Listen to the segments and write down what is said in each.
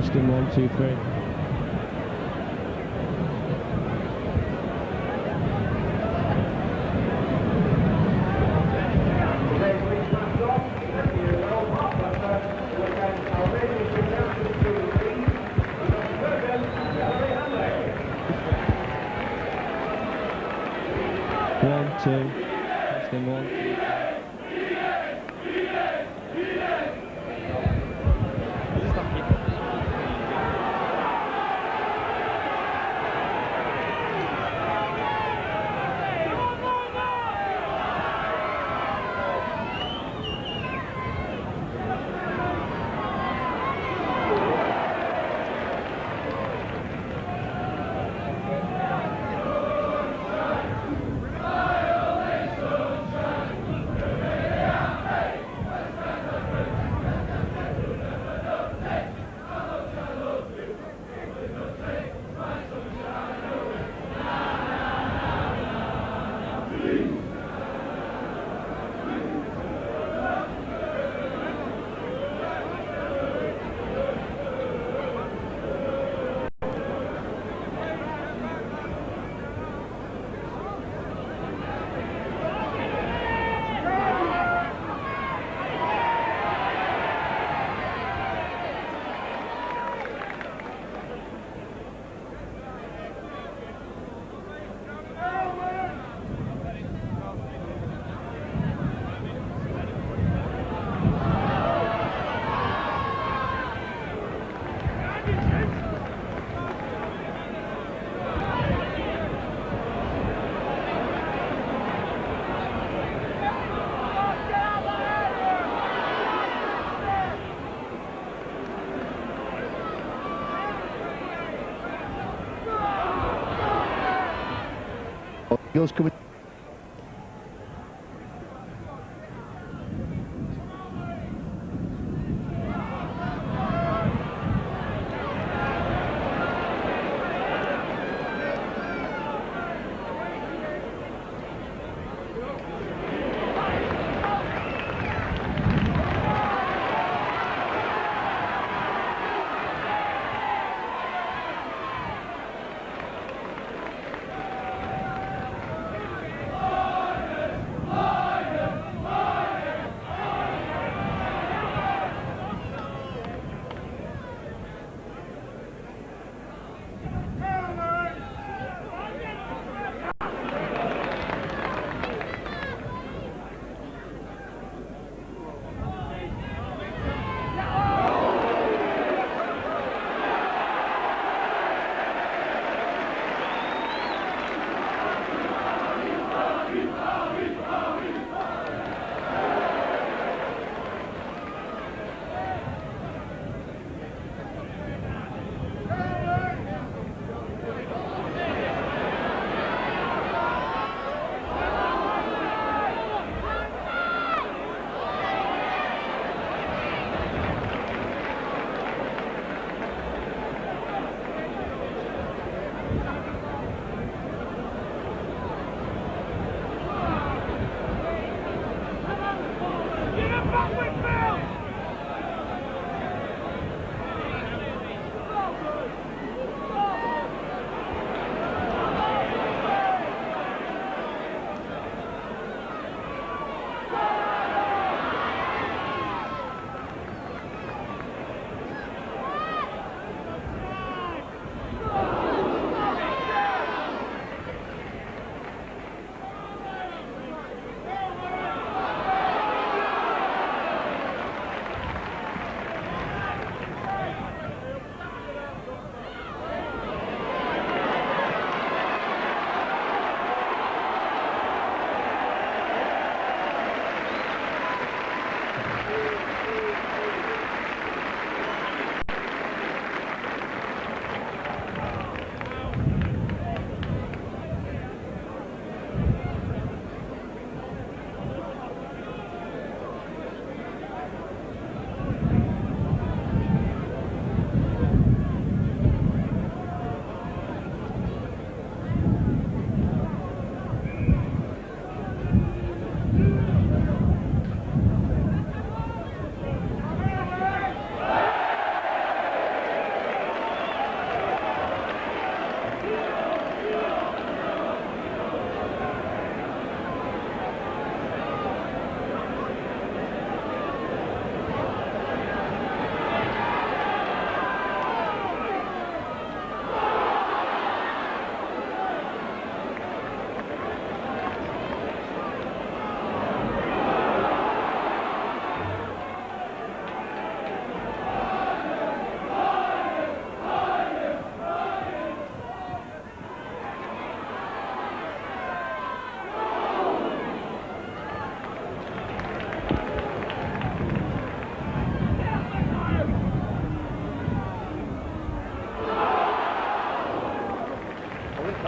Testing 1, 2, 3. One, two, testing 1, 2, 3. Yours coming.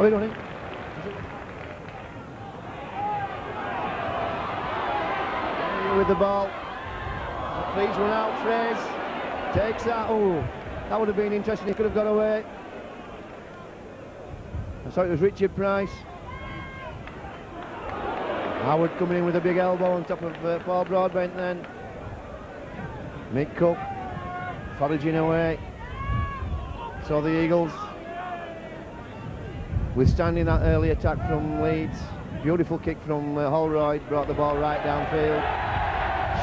we running? With the ball. Please run out, Fraze. Takes that. Oh, that would have been interesting. He could have got away. I thought it was Richard Price. Howard coming in with a big elbow on top of Paul Broadbent then. Mick Cook foraging away. So the Eagles withstanding that early attack from Leeds. Beautiful kick from Holroyd, brought the ball right downfield.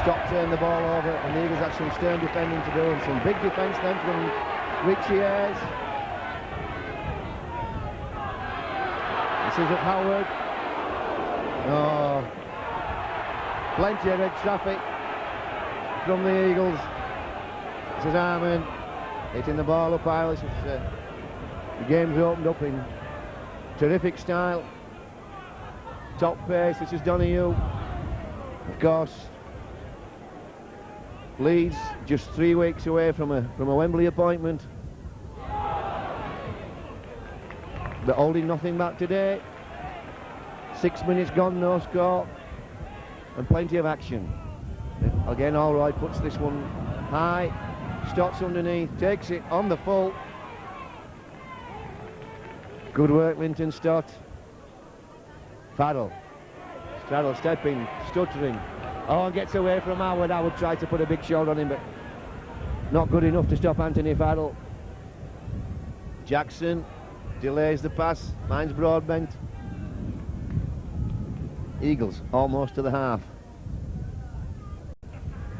Stopped, turned the ball over, and the Eagles had some stern defending to do, and some big defence then from Richie Ayres. This is at Howard. Oh, plenty of red traffic from the Eagles. This is Harmon hitting the ball up high. The game's opened up in terrific style. Top pace. This is Donahue. Of course, Leeds just 3 weeks away from a Wembley appointment. They're holding nothing back today. 6 minutes gone, no score, and plenty of action. Again, Allroyd puts this one high, Stotts underneath, takes it on the full. Good work, Linton Stott. Farrell. Straddle stepping, stuttering. Oh, and gets away from Howard. Howard tried to put a big shot on him, but not good enough to stop Anthony Farrell. Jackson delays the pass, finds Broadbent. Eagles almost to the half.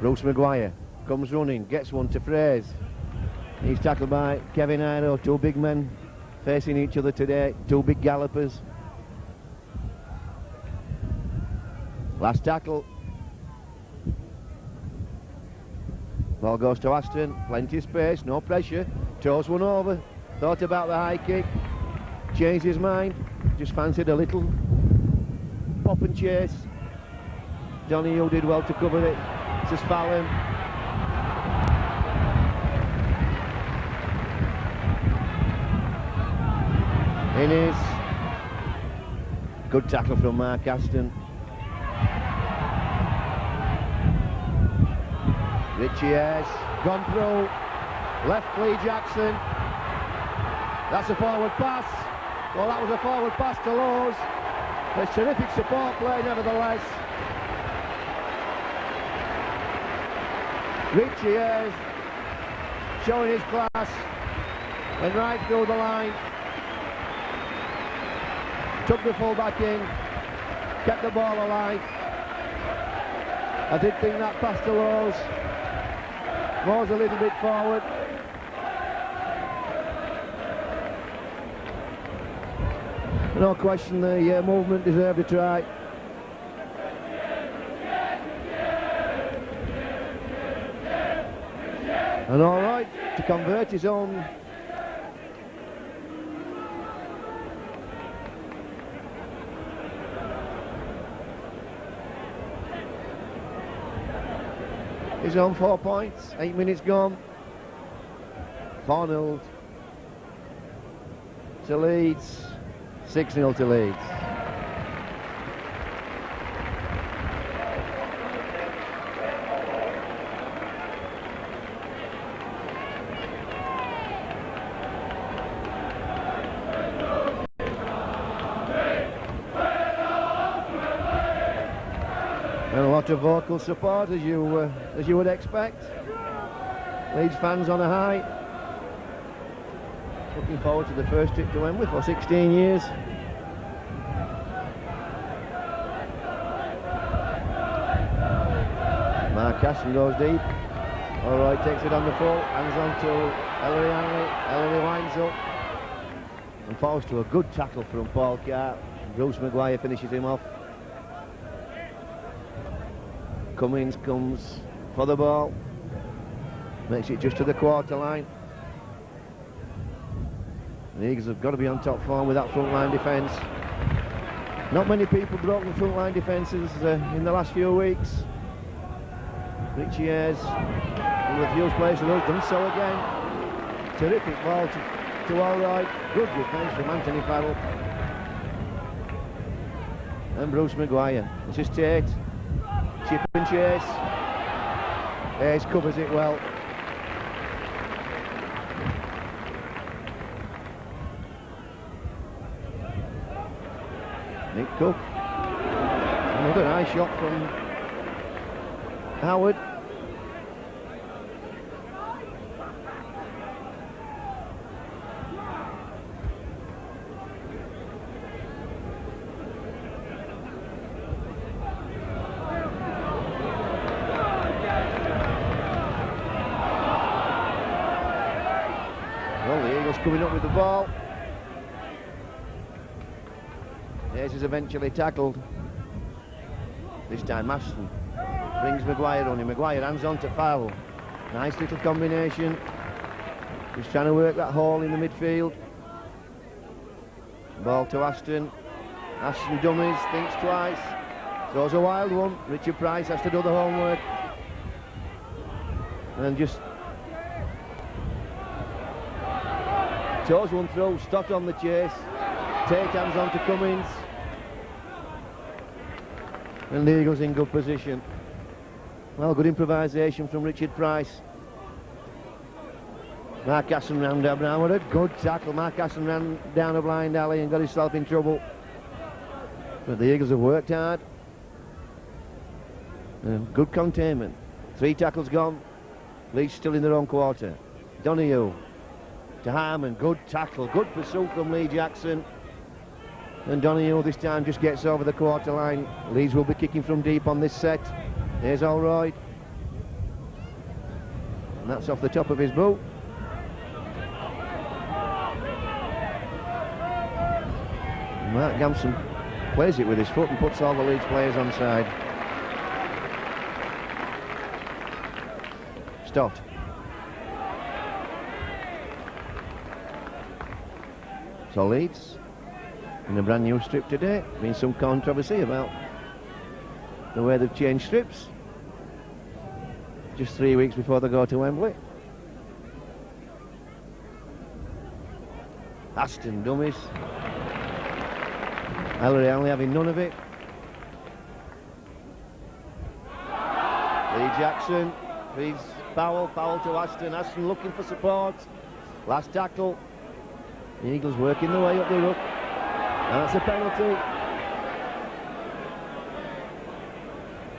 Bruce Maguire comes running, gets one to Fraze. He's tackled by Kevin Iro. Two big men facing each other today, two big gallopers. Last tackle. Ball goes to Aston, plenty of space, no pressure. Toes one over, thought about the high kick, changed his mind, just fancied a little pop and chase. Donahue did well to cover it. This is Fallon. In is good tackle from Mark Aston. Richie Ayres gone through. Left Lee Jackson. That's a forward pass. Well, that was a forward pass to Lowe's. There's terrific support play nevertheless. Richie Ayres showing his class. Went right through the line. Took the full-back in. Kept the ball alive. I did think that pass to Lowe's. Lowe's a little bit forward. No question the movement deserved a try. And all right to convert his own. His own 4 points, 8 minutes gone. 4-0 to Leeds, 6-0 to Leeds. And a lot of vocal support, as you would expect. Leeds fans on a high. Looking forward to the first trip to Wembley for 16 years. Mark Aston goes deep. Allroyd takes it on the full, hands on to Ellery Hanley. Ellery winds up and falls to a good tackle from Paul Carr. Bruce Maguire finishes him off. Cummins comes for the ball, makes it just to the quarter line. The Eagles have got to be on top form with that front line defence. Not many people broke the front line defences in the last few weeks. Richie Ayres, one of the few players who has done so again. Terrific ball to Allroyd. Good defence from Anthony Farrell. and Bruce Maguire. This is Tate. Chip and chase. Hayes covers it well. Nick Cook. Another nice shot from Howard. Well, the Eagles coming up with the ball. Hayes is eventually tackled. This time Ashton brings Maguire on him. Maguire hands on to Farrell. Nice little combination. Just trying to work that hole in the midfield. Ball to Ashton. Ashton dummies, thinks twice. Throws a wild one. Richard Price has to do the homework. And just toes one through. Stott on the chase. Tate hands on to Cummins. And the Eagles in good position. Well, good improvisation from Richard Price. Mark Aston ran down with a good tackle. Mark Aston ran down a blind alley and got himself in trouble. But the Eagles have worked hard. Good containment. 3 tackles gone. Leeds still in their own quarter. Donahue to Harmon. Good tackle. Good pursuit from Lee Jackson. And Donahue this time just gets over the quarter line. Leeds will be kicking from deep on this set. Here's Allroyd. And that's off the top of his boot. Mark Gamson plays it with his foot and puts all the Leeds players on side. Stott. So Leeds in a brand new strip today. Been some controversy about the way they've changed strips just 3 weeks before they go to Wembley. Aston dummies. Ellery only having none of it. Lee Jackson feeds Powell to Aston. Aston looking for support. Last tackle. The Eagles working their way up the ruck. And that's a penalty.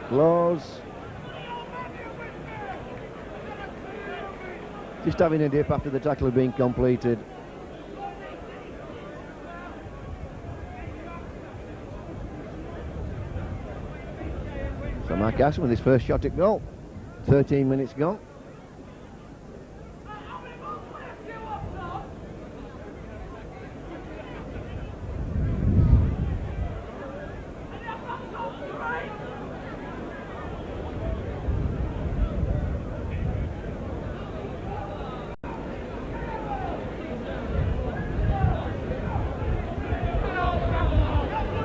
Close. Just having a dip after the tackle had been completed. So Mark Aston with his first shot at goal. 13 minutes gone.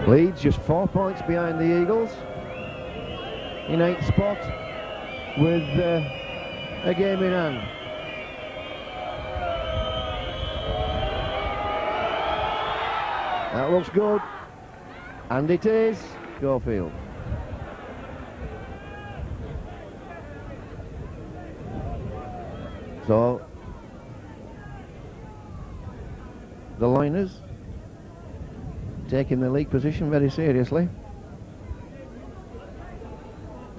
Leeds just 4 points behind the Eagles in 8th spot with a game in hand. That looks good, and it is Schofield. So the Liners taking the league position very seriously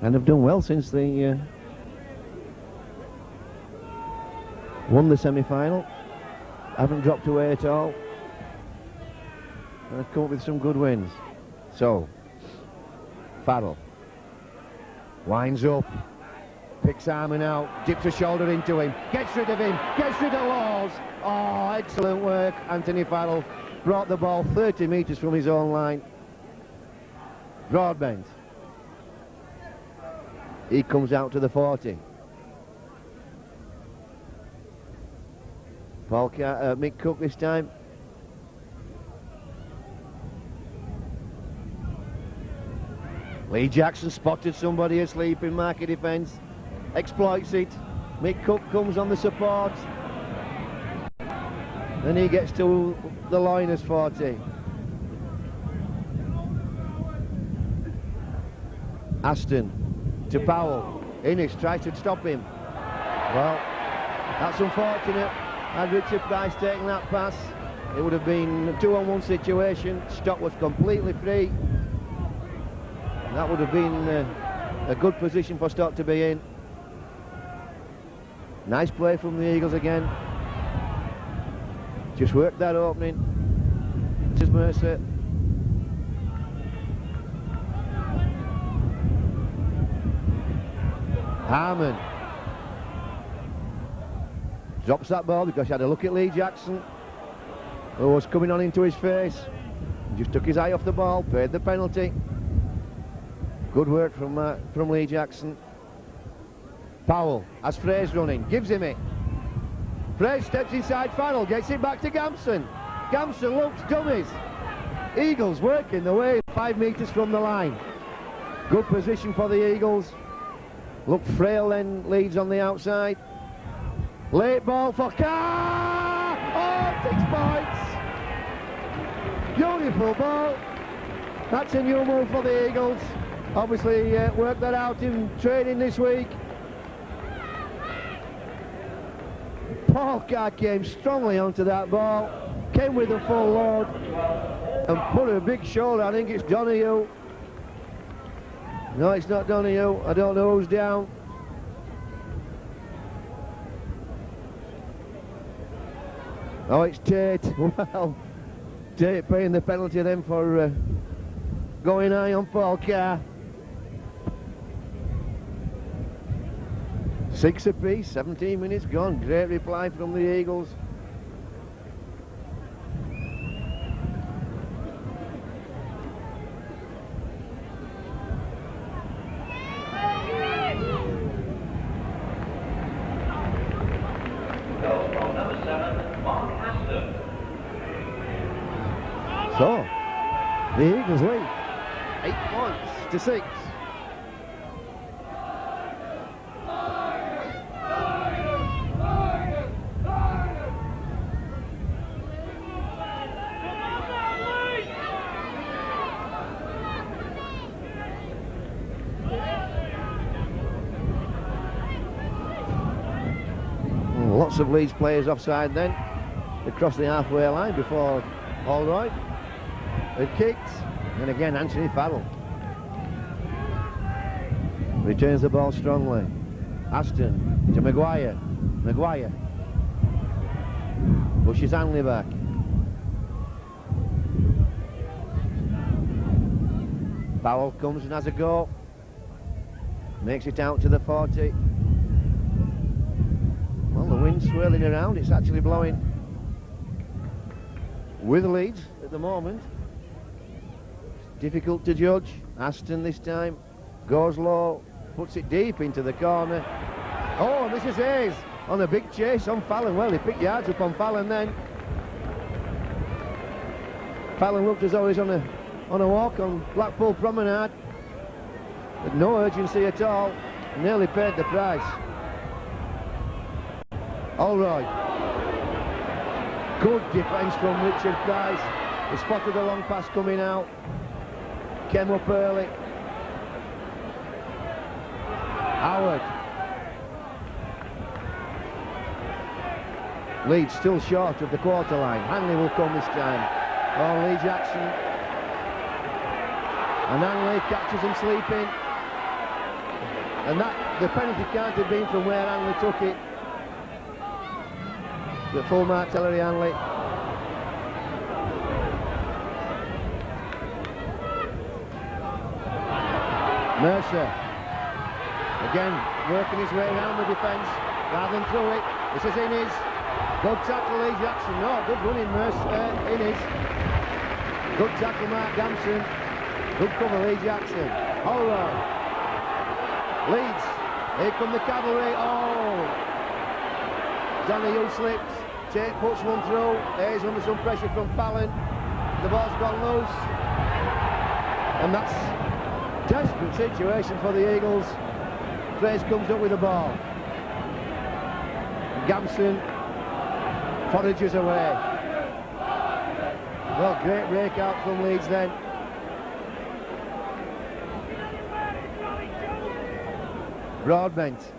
and have done well since they won the semi-final. Haven't dropped away at all and have come up with some good wins. So Farrell winds up, picks Harmon out, dips a shoulder into him, gets rid of him, gets rid of Laws. Oh, excellent work. Anthony Farrell brought the ball 30 metres from his own line. Broadbent. He comes out to the 40. Mick Cook this time. Lee Jackson spotted somebody asleep in marker defence. Exploits it. Mick Cook comes on the support. Then he gets to the Liners 40. Aston to Powell. Innes tries to stop him. Well, that's unfortunate. Had Richard Price taken that pass, it would have been a 2-on-1 situation. Stock was completely free. And that would have been a good position for Stock to be in. Nice play from the Eagles again. Just worked that opening. This is Mercer. Harmon drops that ball because he had a look at Lee Jackson, who was coming on into his face. He just took his eye off the ball, paid the penalty. Good work from Lee Jackson. Powell has Fraser running, gives him it. Fraser steps inside Farrell, gets it back to Gamson. Gamson looks, dummies. Eagles working the way 5 metres from the line. Good position for the Eagles. Look frail then, Leeds on the outside. Late ball for Carr! Oh, 6 points! Beautiful ball. That's a new move for the Eagles. Obviously worked that out in training this week. Paul Carr came strongly onto that ball, came with a full load and put a big shoulder. I think it's Donahue. No, it's not Donahue. I don't know who's down. Oh, it's Tate. Well, Tate paying the penalty then for going high on Paul Carr. 6 apiece, 17 minutes gone. Great reply from the Eagles. So, the Eagles lead 8 points to 6. Lots of Leeds players offside then. They crossed the halfway line before Allroyd had kicked. And again Anthony Farrell returns the ball strongly. Aston to Maguire. Maguire pushes Hanley back. Powell comes and has a go. Makes it out to the 40. Well, the wind's swirling around. It's actually blowing with Leeds at the moment. It's difficult to judge. Aston this time goes low, puts it deep into the corner. Oh, and this is Hayes on a big chase on Fallon. Well, he picked yards up on Fallon then. Fallon looked as though he's on a walk on Blackpool Promenade, with no urgency at all. Nearly paid the price. Allroyd. Good defence from Richard Price. He spotted the long pass coming out. Came up early. Howard. Leeds still short of the quarter line. Hanley will come this time. Oh, Lee Jackson. And Hanley catches him sleeping. And that, the penalty can't have been from where Hanley took it. The full mark, Ellery Hanley. Mercer. Again, working his way around the defence, rather than through it. This is Innes. Good tackle, Lee Jackson. No, good running, Mercer. Innes. Good tackle, Mark Gamson. Good cover, Lee Jackson. Allroyd. Leeds. Here come the cavalry. Oh! Donahue slips. Tate puts one through. Hayes under some pressure from Fallon. The ball's gone loose. And that's a desperate situation for the Eagles. Fraser comes up with the ball. Gamson forages away. Well, great breakout from Leeds then. Broadbent.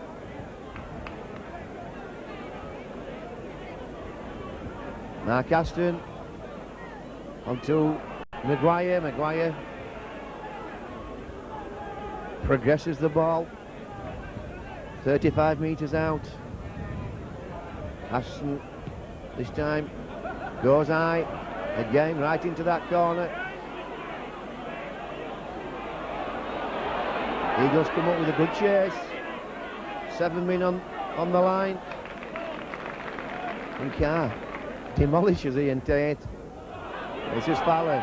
Mark Aston. On to Maguire. Maguire progresses the ball. 35 metres out. Aston this time goes high. Again, right into that corner. Eagles come up with a good chase. 7 men on the line. And Carr demolishes Ian Tate. This is Fallon.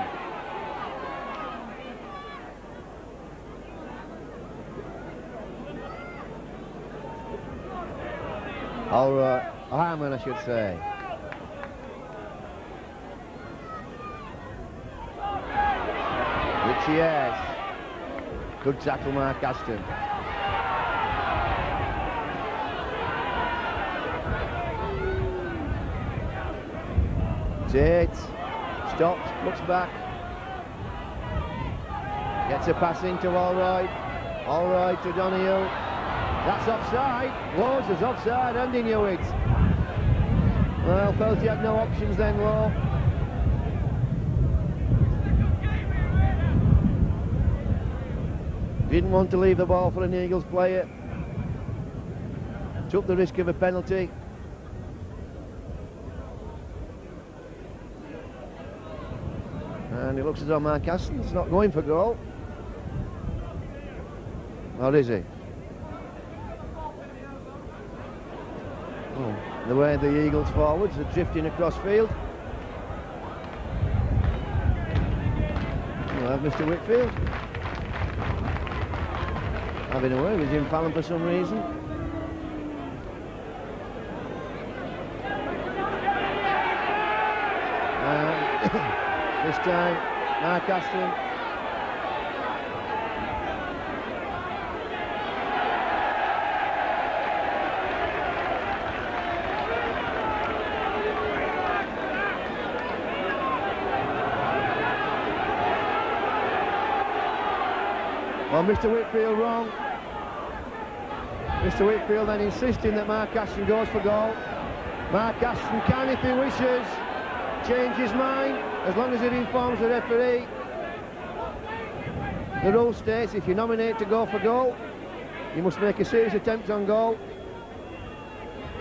Or Harmon, I should say. Which he has. Good tackle, Mark Aston. Tate stops, looks back, gets a pass into Allroyd. Allroyd to Donahue. That's offside. Lowe's is offside, and he knew it. Well, felt he had no options then, Lowe. Didn't want to leave the ball for an Eagles player. Took the risk of a penalty. And it looks as though Mark Aston's not going for goal. Or is he? Oh, the way the Eagles forwards are drifting across field. We'll have Mr. Whitfield having a word with Jim Fallon for some reason. This time, Mark Aston. Well, Mr. Whitfield wrong. Mr. Whitfield then insisting that Mark Aston goes for goal. Mark Aston can, if he wishes, change his mind, as long as it informs the referee. The rule states if you nominate to go for goal, you must make a serious attempt on goal.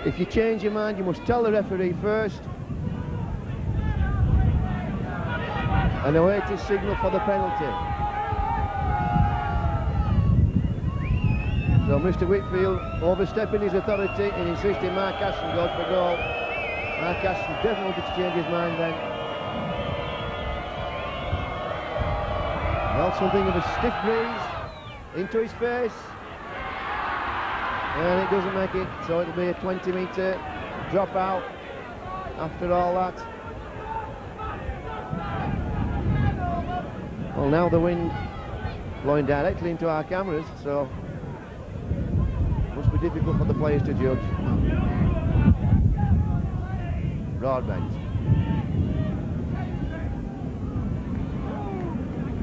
If you change your mind, you must tell the referee first and await his signal for the penalty. So Mr. Whitfield overstepping his authority and insisting Mark Aston goes for goal. Mark Aston definitely wanted to change his mind then. Well, something of a stiff breeze into his face. And it doesn't make it, so it'll be a 20-metre drop out after all that. Well, now the wind blowing directly into our cameras, so must be difficult for the players to judge. Broadbent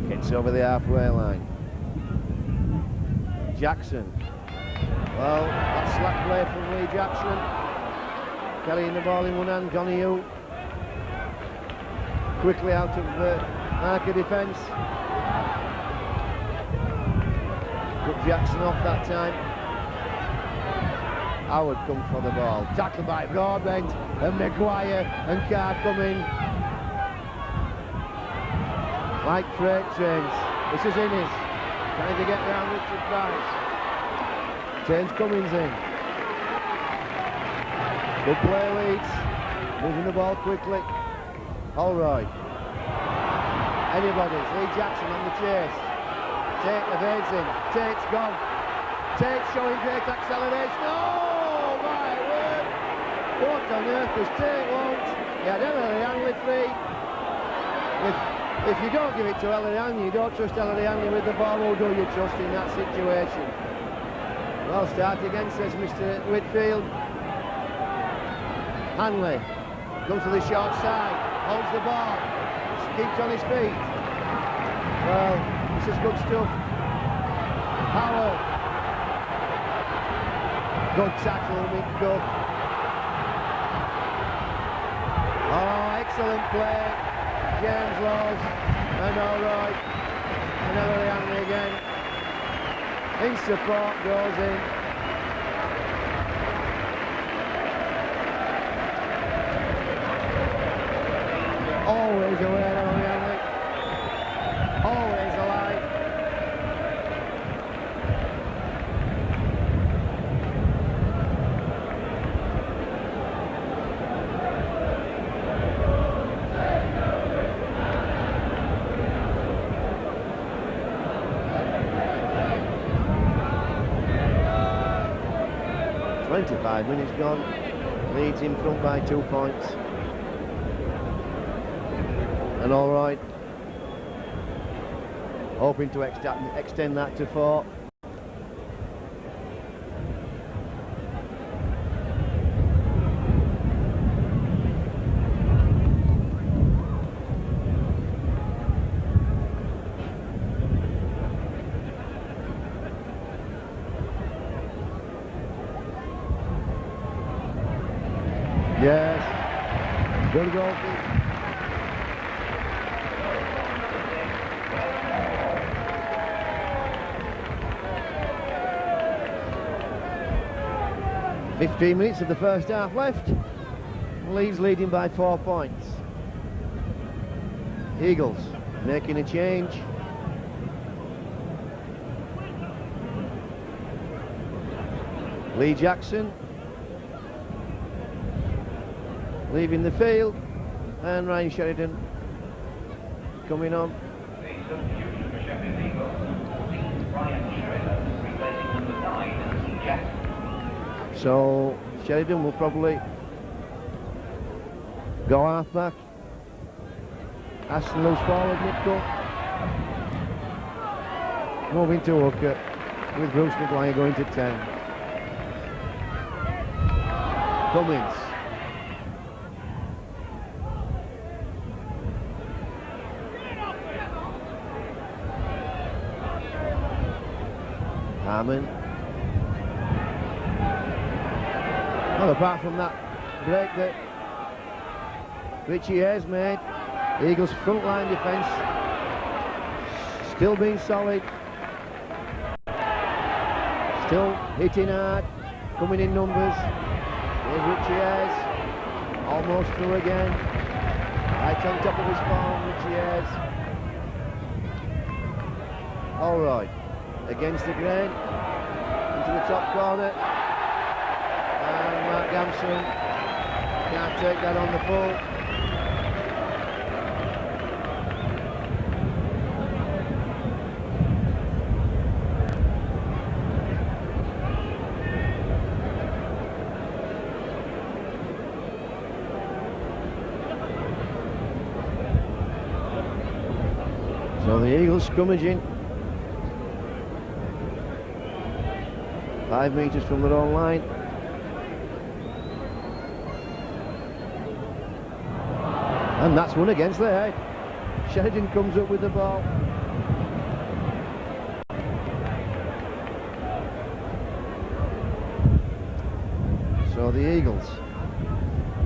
gets over the halfway line. Jackson. Well, that's slack play from Lee Jackson. Carrying the ball in one hand. Donahue quickly out of marker defence. Cut Jackson off that time. Howard comes for the ball. Tackled by Broadbent and Maguire and Carr coming. Like freight trains. This is Innes trying to get round Richard Price. James Cummins in. Good play, Leeds. Moving the ball quickly. Allroyd. Anybody's. Lee Jackson on the chase. Tate evades him. Tate's gone. Tate showing great acceleration. Oh my word! What on earth does Tate want? He had Ellery Hanley free. If you don't give it to Ellery Hanley, you don't trust Ellery Hanley with the ball, who do you trust in that situation? Well, start again, says Mr. Whitfield. Hanley comes to the short side, holds the ball, keeps on his feet. Well, this is good stuff. Howard Good tackle, Mick Cook. Oh, excellent play. James Laws and Alright. Another Henry again. In support, goes in. Always away, Henry. Always alive. "25 minutes gone, Leeds in front by 2 points. And Alright, hoping to extend that to 4. Yes, good goal. 15 minutes of the first half left. Leeds leading by 4 points. Eagles making a change. Lee Jackson leaving the field, and Ryan Sheridan coming on. So Sheridan will probably go half back. Aston loose forward, Nick Cook. Moving to hooker with Bruce McGuire going to 10. Cummins. Harmon. Well, apart from that break that Richie Hayes made, the Eagles' front line defence still being solid, still hitting hard, coming in numbers. Here's Richie Hayes, almost through again, right on top of his form, Richie Hayes. All right, against the grain, into the top corner, and Mark Gamson can't take that on the full. So the Eagles scrummaging 5 metres from their own line. And that's one against their head. Sheridan comes up with the ball. So the Eagles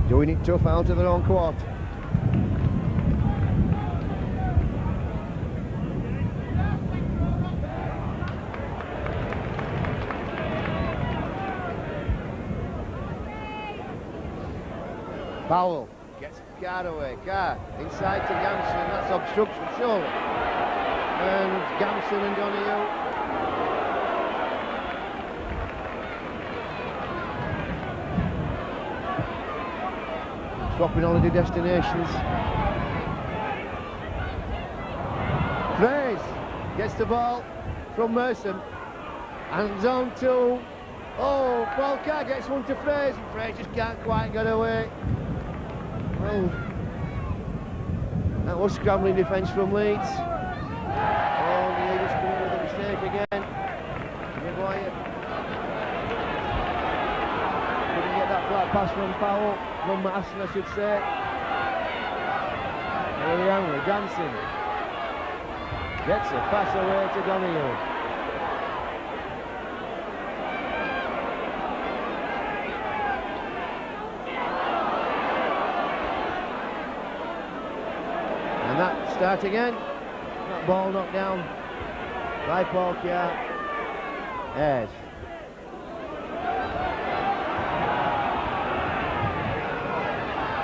doing it tough out of their own quarter. Powell gets Carr away. Carr inside to Gamson. That's obstruction, surely. And Gamson and Donahue. Swapping holiday destinations. Fraze gets the ball from Merson. And on to... Oh, well, Carr gets one to Fraze, and Fraze just can't quite get away. Well, that was scrambling defence from Leeds. Oh, the Eagles come in with a mistake again. Maguire couldn't get that flat pass from Powell, from Aston, I should say. Very angry, Dancing gets a pass away to Donahue. start again. That ball knocked down by Paul Carr. Ayres.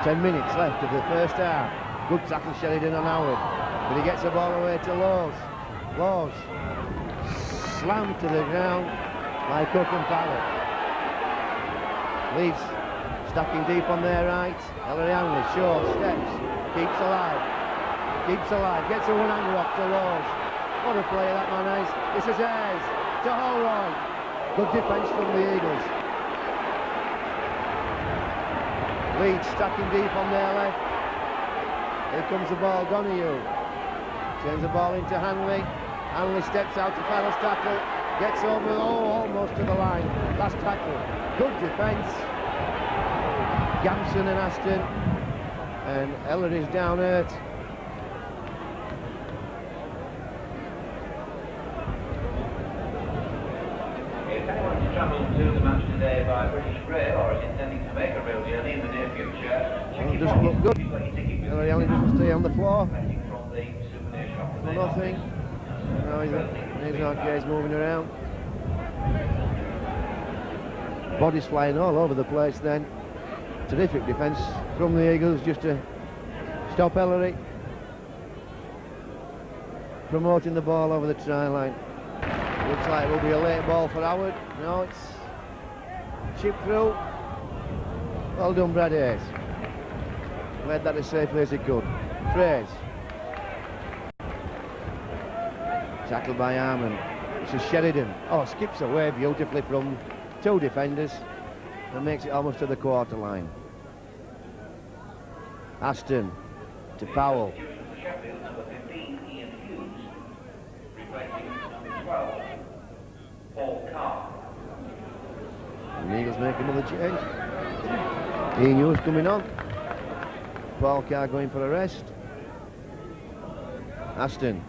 Ten minutes left of the first half. Good tackle Sheridan on Howard, but he gets the ball away to Laws. Laws slammed to the ground by Cook and Powell. Leeds stacking deep on their right. Ellery Hanley, short steps, keeps alive, gets a one-hand rock to Laws. What a play that man is. This is Ayres to Holroyd. Good defence from the Eagles. Leeds stacking deep on their left. Here comes the ball, Donahue. Turns the ball into Hanley. Hanley steps out to Farrell's tackle. Gets over, almost to the line. Last tackle. Good defence. Gamson and Aston. And Ellery's down hurt. If anyone's travelled to the match today by British Rail or is intending to make a rail journey in the near future, check your Doesn't look good. pockets. Ellery Hanley doesn't stay on the floor. From the souvenir shop For nothing. No, he's not Jay's moving around. Bodies flying all over the place then. Terrific defence from the Eagles just to stop Ellery. Promoting the ball over the try line. Looks like it will be a late ball for Howard. No, it's chipped through. Well done, Brad Ayres. Led that as safely as he could. Fraze. Tackled by Harmon. This is Sheridan. Oh, skips away beautifully from two defenders and makes it almost to the quarter line. Aston to Powell. Sheffield, number 15, Ian Hughes, replacing number 12, Paul Carr. And the Eagles make another change. Ian Hughes coming on. Paul Carr going for a rest. Aston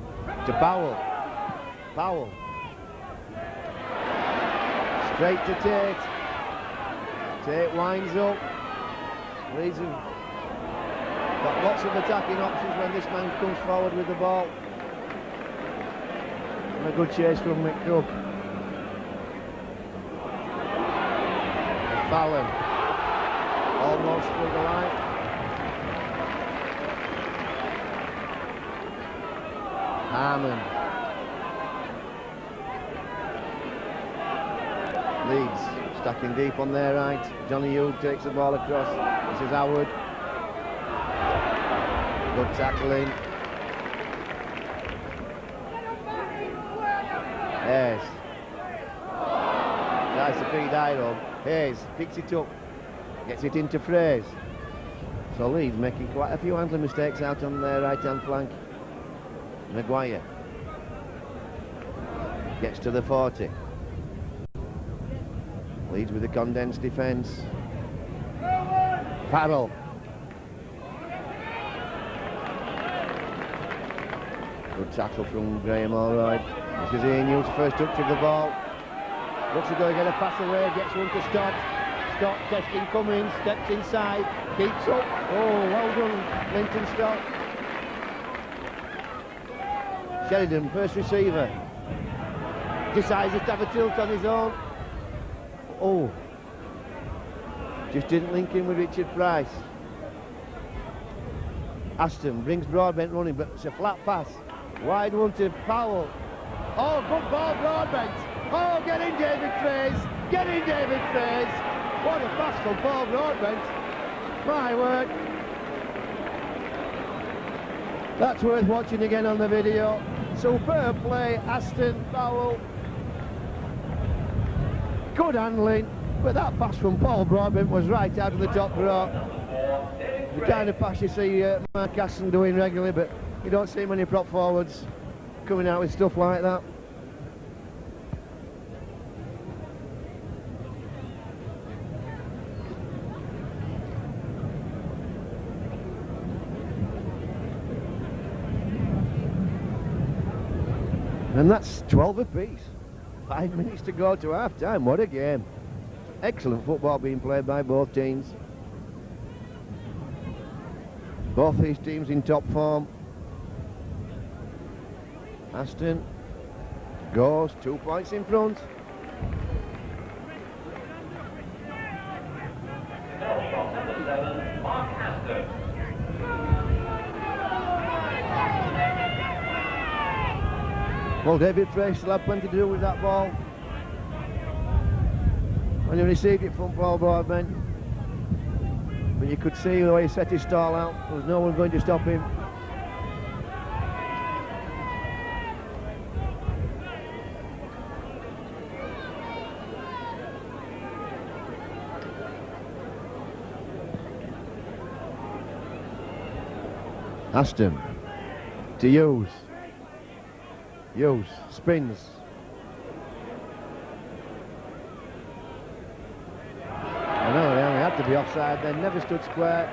to Powell. Powell. Straight to Tate. Tate winds up. Leeds have got lots of attacking options when this man comes forward with the ball. And a good chase from McCook. Fallon. Almost through the line. Harmon. Leeds stacking deep on their right. Johnny Hughes takes the ball across. This is Howard. Good tackling. Hayes. Tries to feed Iron. Hayes picks it up. Gets it into Fraze. So Leeds making quite a few handling mistakes out on their right hand flank. Maguire gets to the 40. Leeds with a condensed defence. Farrell. Good tackle from Graham Allroyd. This is Ian Hughes' first touch of the ball. Looks to go get a pass away, gets one to Stott. Stott testing Cummins, steps inside, keeps up. Oh, well done, Linton Stott. Sheridan, first receiver. Decides to have a tilt on his own. Oh, just didn't link in with Richard Price. Aston brings Broadbent running, but it's a flat pass. Wide one to Powell. Oh, good ball, Broadbent. Oh, get in, David Fraze. Get in, David Fraze. What a pass from Paul Broadbent. My word. That's worth watching again on the video. Superb play, Aston, Powell. Good handling, but that pass from Paul Broadbent was right out of the top row. The kind of pass you see Mark Aston doing regularly, but you don't see many prop forwards coming out with stuff like that. And that's 12 apiece. 5 minutes to go to half time. What a game. Excellent football being played by both teams. Both these teams in top form. Aston goes 2 points in front. Number 7, Mark Aston. Well, David Fresh still had plenty to do with that ball. When he received it from Paul Broadbent. But you could see the way he set his stall out. There was no one going to stop him. Aston to Hughes. Hughes spins. I know they only had to be offside, they never stood square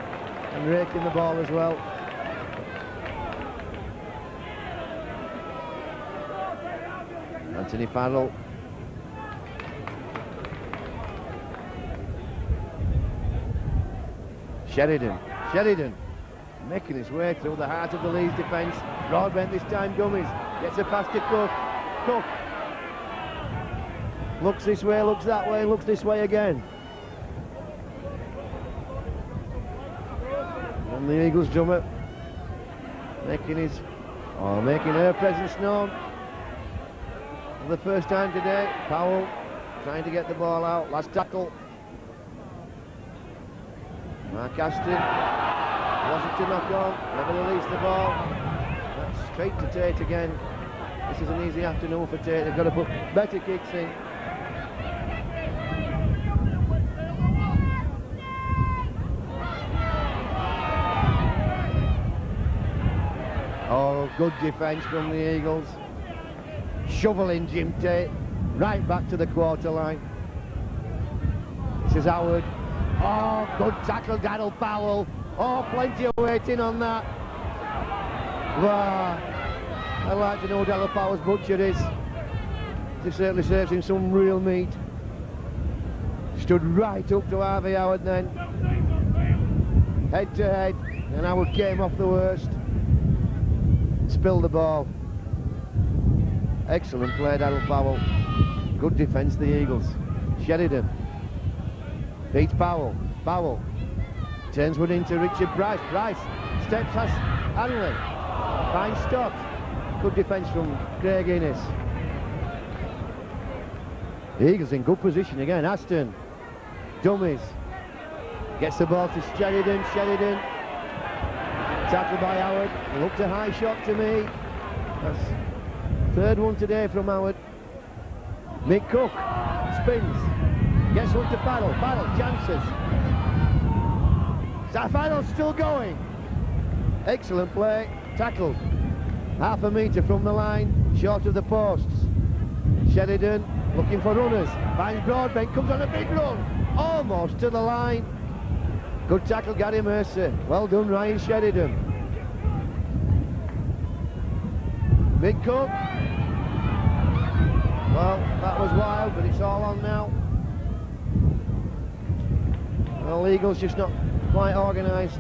and raking the ball as well. Anthony Farrell. Sheridan making his way through the heart of the Leeds defence. Broadbent this time dummies. Gets a pass to Cook. Cook looks this way, looks that way, looks this way again. And the Eagles drummer making her presence known for the first time today. Powell trying to get the ball out. Last tackle. Mark Aston wasn't to knock on, never released the ball. That's straight to Tate again. This is an easy afternoon for Tate. They've got to put better kicks in. Oh, good defence from the Eagles. Shoveling Jim Tate right back to the quarter line. This is Howard. Oh, good tackle, Daryl Powell. Oh, plenty of waiting on that. Wow. I'd like to know who Daryl Powell's butcher is. He certainly serves him some real meat. Stood right up to Harvey Howard then. Head to head, and Howard came off the worst. Spilled the ball. Excellent play, Daryl Powell. Good defence, the Eagles. Sheridan beats Powell. Powell turns one into Richard Price. Price steps past Hanley. Fine stop. Good defence from Craig Innes. The Eagles in good position again. Aston dummies. Gets the ball to Sheridan. Sheridan tackled by Howard. Looked a high shot to me. That's third one today from Howard. Mick Cook spins. Gets one to Farrell. Farrell chances. Farrell's still going. Excellent play. Tackled. Half a metre from the line, short of the posts. Sheridan looking for runners. Finds Broadbent, comes on a big run. Almost to the line. Good tackle, Gary Mercer. Well done, Ryan Sheridan. Big Cook. Well, that was wild, but it's all on now. Well, Eagles just not quite organised.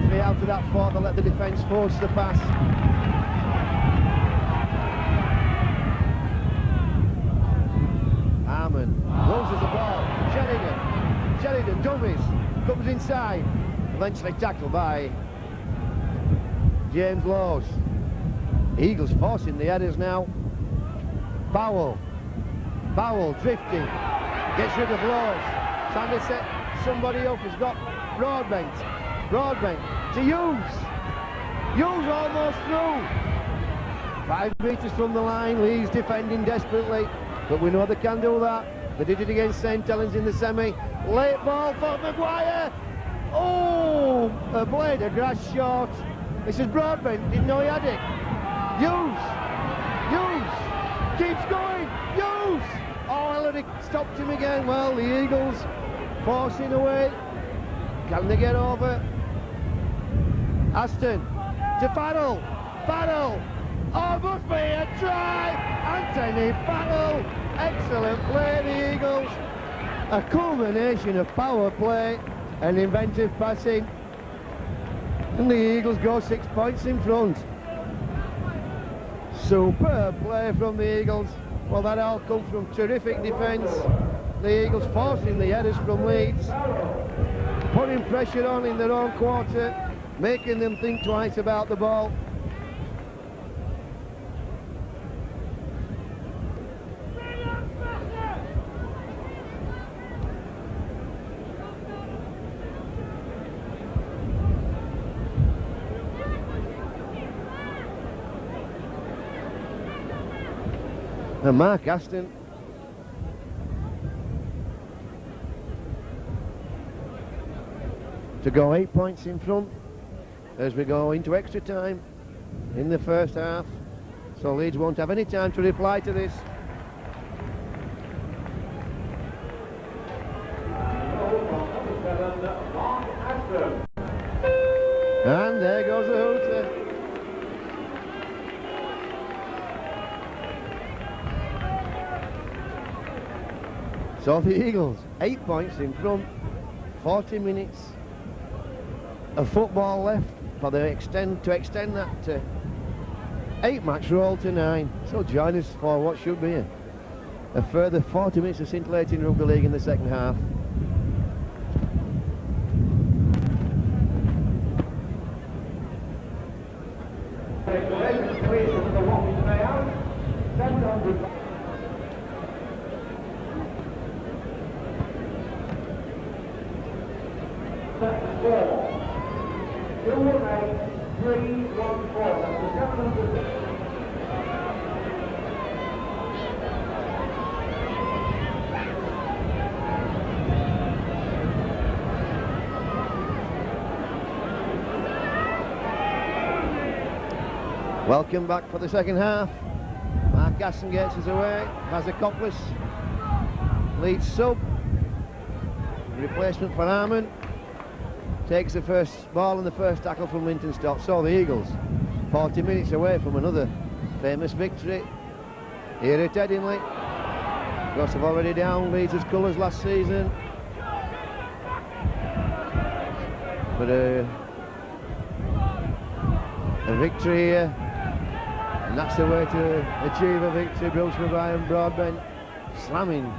Three out of that four, they'll let the defence force the pass. Harmon loses the ball. Sheridan dummies, comes inside. Eventually tackled by James Laws. Eagles forcing the headers now. Powell drifting, gets rid of Laws. Trying to set somebody up. He's got Broadbent to Hughes. Hughes almost through. 5 metres from the line. Leeds defending desperately, but we know they can do that. They did it against St Helens in the semi. Late ball for Maguire. Oh, a blade of grass short. This is Broadbent. Didn't know he had it. Hughes keeps going. Hughes. Oh, Ellery stopped him again. Well, the Eagles forcing away. Can they get over? Aston to Farrell. Oh, must be a try. Anthony Farrell. Excellent play, the Eagles. A culmination of power play and inventive passing. And the Eagles go 6 points in front. Superb play from the Eagles. Well, that all comes from terrific defence. The Eagles forcing the headers from Leeds, putting pressure on in their own quarter, making them think twice about the ball. And Mark Aston to go 8 points in front as we go into extra time in the first half. So Leeds won't have any time to reply to this. And there goes the hooter. So the Eagles, 8 points in front, 40 minutes of football left for the extend that 8-match roll to 9. So join us for what should be a further 40 minutes of scintillating rugby league in the second half. Welcome back for the second half. Mark Gasson gets us away. Vazakopoulos, Leeds sub. Replacement for Arman. Takes the first ball and the first tackle from Linton Stott. So the Eagles, 40 minutes away from another famous victory here at Headingley. Of course, they've already downed Leeds' colours last season. But a victory here. And that's the way to achieve a victory. Bruce Brian Broadbent slamming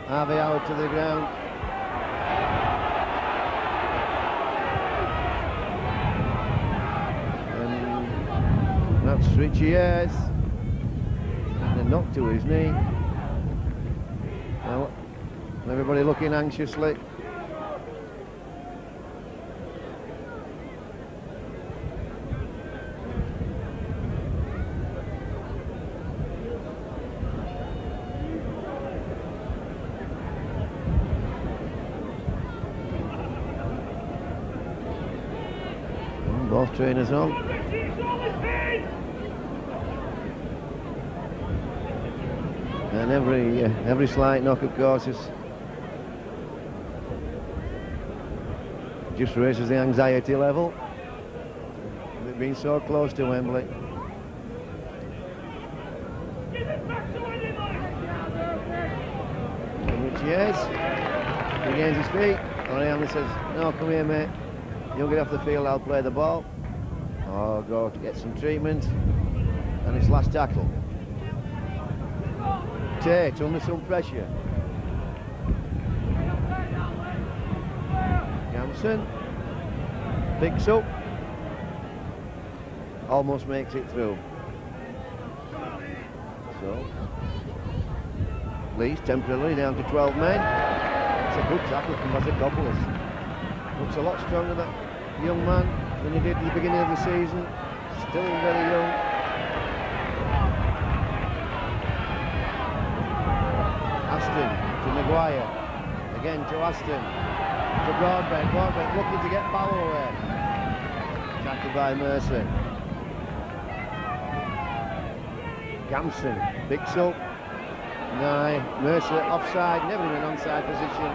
Harvey Howard to the ground. And that's Richie Ayres. And a knock to his knee. Now, everybody looking anxiously. Both trainers on. And every slight knock, of course, just raises the anxiety level. They've been so close to Wembley. Which he is. He gains his feet. Oriana says, "No, come here, mate. You'll get off the field, I'll play the ball." Or go to get some treatment. And it's last tackle. Tate under some pressure. Jansen picks up. Almost makes it through. So Leeds temporarily down to 12 men. It's a good tackle from Vazakopoulos. Looks a lot stronger, that young man, than he did at the beginning of the season. Still very young. Aston to Maguire. Again to Aston. To Broadbent. Broadbent looking to get Powell away. Tackled by Mercer. Gamson picks up. No, Mercer offside, never in an onside position.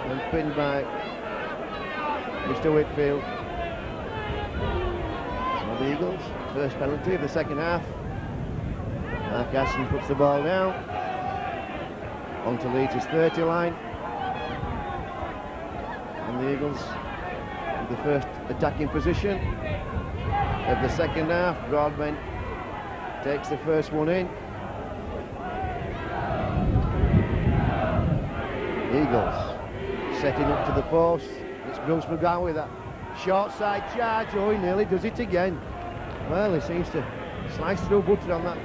And pinned by Mr. Whitfield. So the Eagles, first penalty of the second half. Mark Aston puts the ball down onto Leeds' 30 line. And the Eagles with the first attacking position. of the second half. Broadbent takes the first one in. Eagles setting up to the post. It's Bruce McGowan with that short side charge. Oh, he nearly does it again. Well, he seems to slice through butter on that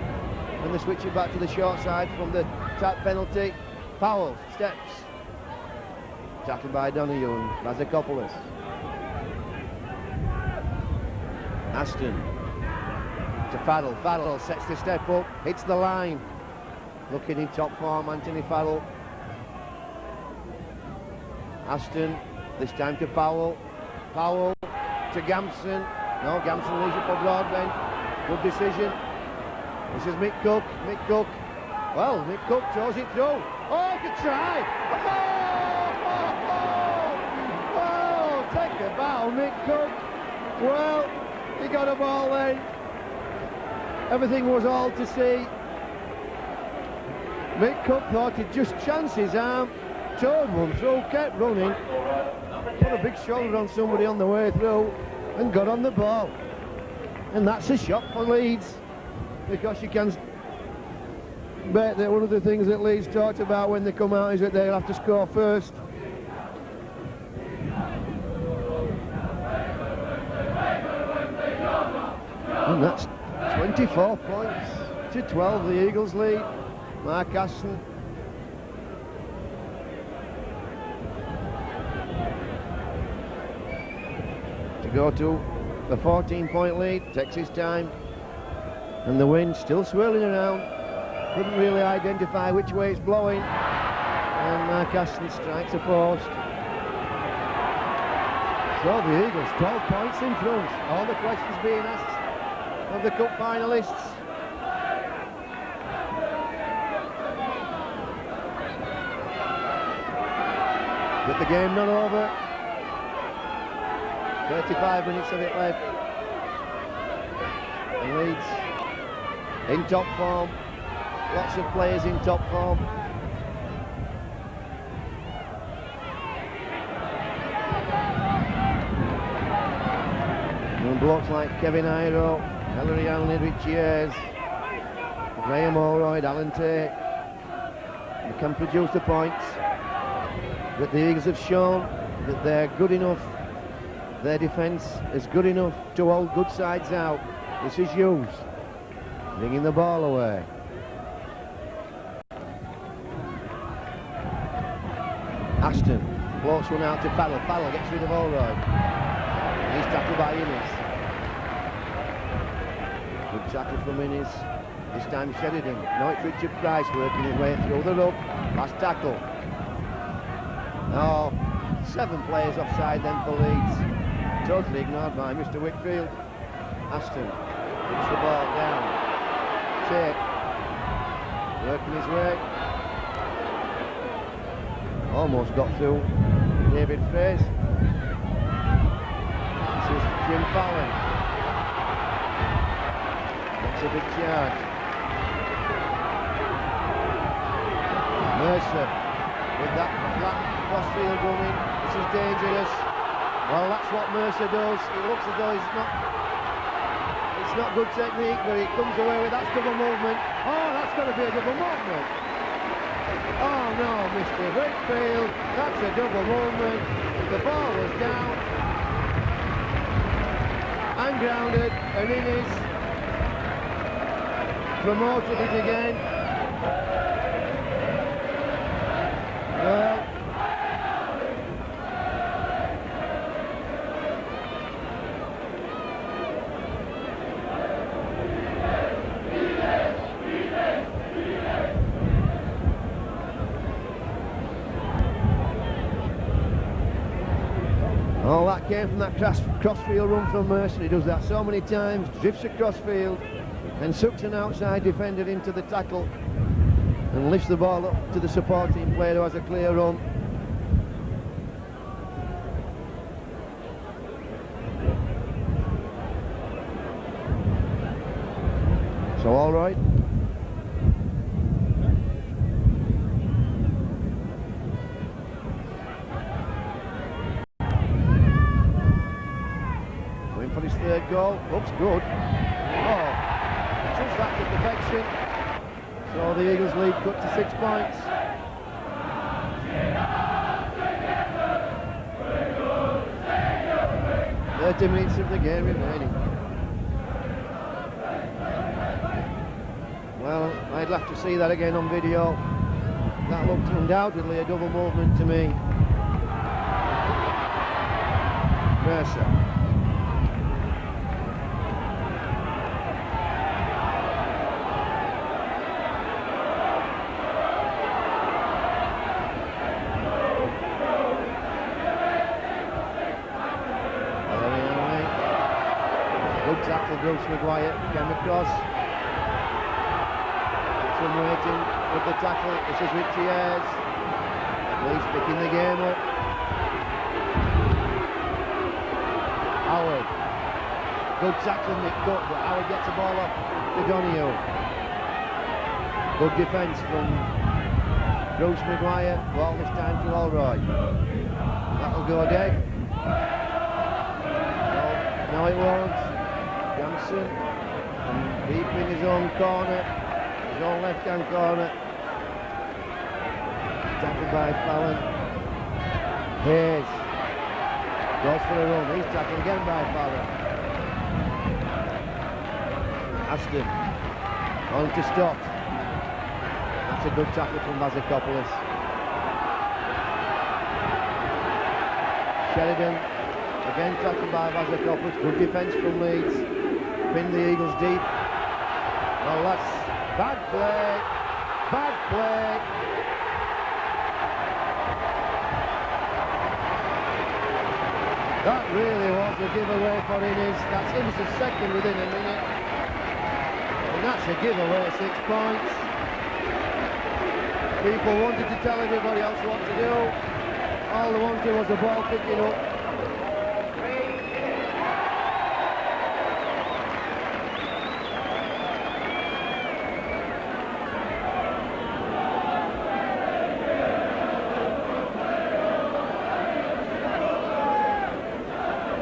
when they switch it back to the short side from the tap penalty. Powell steps. Tackled by Donahue and Vazakopoulos. Aston to Farrell. Farrell sets the step up, hits the line. Looking in top form, Anthony Farrell. Aston, this time to Powell. Powell to Gamson. No, Gamson leaves it for Broadbent. Good decision. This is Mick Cook. Mick Cook. Well, Mick Cook throws it through. Oh, good try. Oh, take the bow, Mick Cook. Well, he got a ball then. Everything was all to see. Mick Cook thought he'd just chance his arm. Towed one through, kept running. Put a big shoulder on somebody on the way through and got on the ball. And that's a shot for Leeds. Because you can bet that one of the things that Leeds talked about when they come out is that they'll have to score first. And that's 24 points to 12, the Eagles lead. Mark Aston. To go to the 14-point lead, takes his time. And the wind still swirling around. Couldn't really identify which way it's blowing. And Mark Aston strikes a post. So the Eagles 12 points in front. All the questions being asked of the cup finalists. But the game not over. 35 minutes of it left. And Leeds in top form. Lots of players in top form. And blokes like Kevin Iro, Ellery Hanley, Richie Ayres, Graham Allroyd, Alan Tate. They can produce the points. But the Eagles have shown that they're good enough. Their defence is good enough to hold good sides out. This is Hughes bringing the ball away. Aston floats one out to Farrell. Farrell gets rid of Allroyd. He's tackled by Innes. Good tackle from Innes. This time Sheridan. No, it's Richard Price working his way through the ruck. Last tackle. Oh, 7 players offside then for Leeds. Totally ignored by Mr. Whitfield. Aston puts the ball down. Tate working his way. Almost got through David Fraser. This is Jim Fallon. That's a big charge. Mercer with that flat crossfield running. This is dangerous. Well, that's what Mercer does. It looks as though it's not good technique, but he comes away with that double movement. Oh, that's got to be a double movement. Oh no, Mr. Whitfield, that's a double movement. The ball was down and grounded, and Innes promoted it again. Well, all that came from that crossfield run from Mercer. He does that so many times, drifts across field and sucks an outside defender into the tackle and lifts the ball up to the supporting player who has a clear run. So all right. For his third goal. Looks good. Oh, just that to perfection. So the Eagles lead cut to 6 points. 30 minutes of the game remaining. Well, I'd like to see that again on video. That looked undoubtedly a double movement to me. Mercer. Good tackle, Bruce Maguire, came across. Some waiting with the tackle. This is Richie Ayres. Leeds picking the game up. Howard. Good tackle, nicked up, but Howard gets the ball off to Donahue. Good defence from Bruce Maguire. Ball this time to Allroy. That'll go dead. No, it won't. Johnson deep in his own corner, his own left-hand corner. Tackled by Fallon. Hayes goes for a run. He's tackled again by Fallon. Aston on to stop. That's a good tackle from Vazakopoulos. Sheridan again tackled by Vazakopoulos. Good defence from Leeds. Pin the Eagles deep. Well, that's bad play. Bad play. That really was a giveaway for Innes. That's Innes' second within a minute. And that's a giveaway, 6 points. People wanted to tell everybody else what to do. All they wanted was the ball picking up.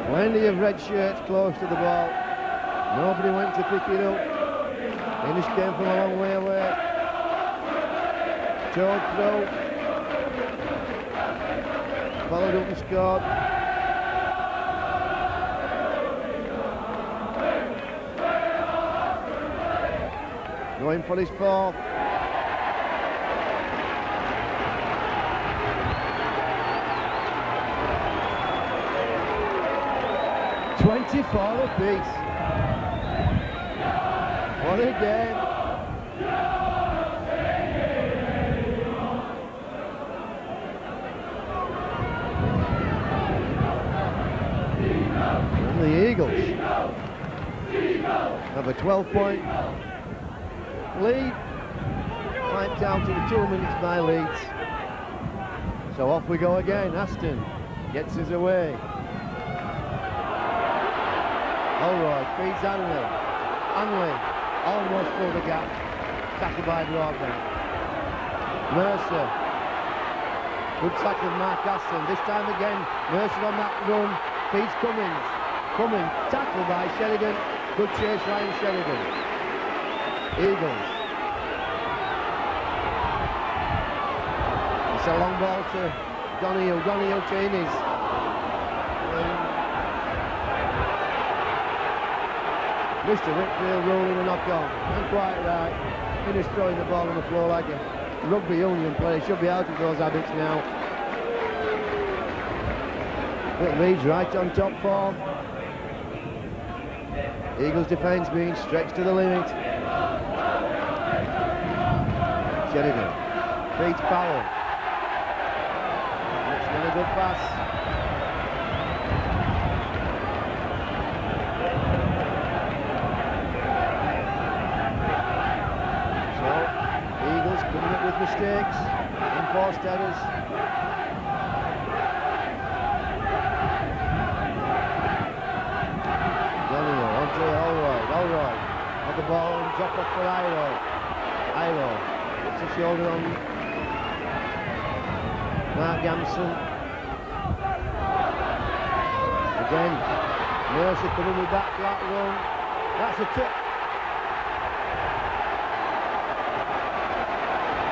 Plenty of red shirts close to the ball. Nobody went to pick it up. Innes came from a long way away. Towed through. Followed up and scored. Going for his fourth. $24 apiece. What a game. And the Eagles have a 12-point lead. Wiped down to the 2 minutes by Leeds. So off we go again. Aston gets us away. Allroy feeds Hanley. Hanley almost through the gap. Tackled by Broadbent. Mercer. Good tackle of Mark Aston. This time again, Mercer on that run. Feeds Cummins. Cummins tackled by Sheridan. Good chase, Ryan Sheridan. Eagles. It's a long ball to Donahue. Donahue to Innes. Mr. Whitfield ruling a knock-on. Not quite right. Innes throwing the ball on the floor like a rugby union player. Should be out of those habits now. But Leeds right on top form. Eagles defence being stretched to the limit. Sheridan feeds Powell. It's been a good pass. With mistakes, enforced errors. Donahue onto Allroy. Got the ball and drop off for Iro. Puts a shoulder on Mark Gamson. Again, Mercer coming with that flat run. That's a tip.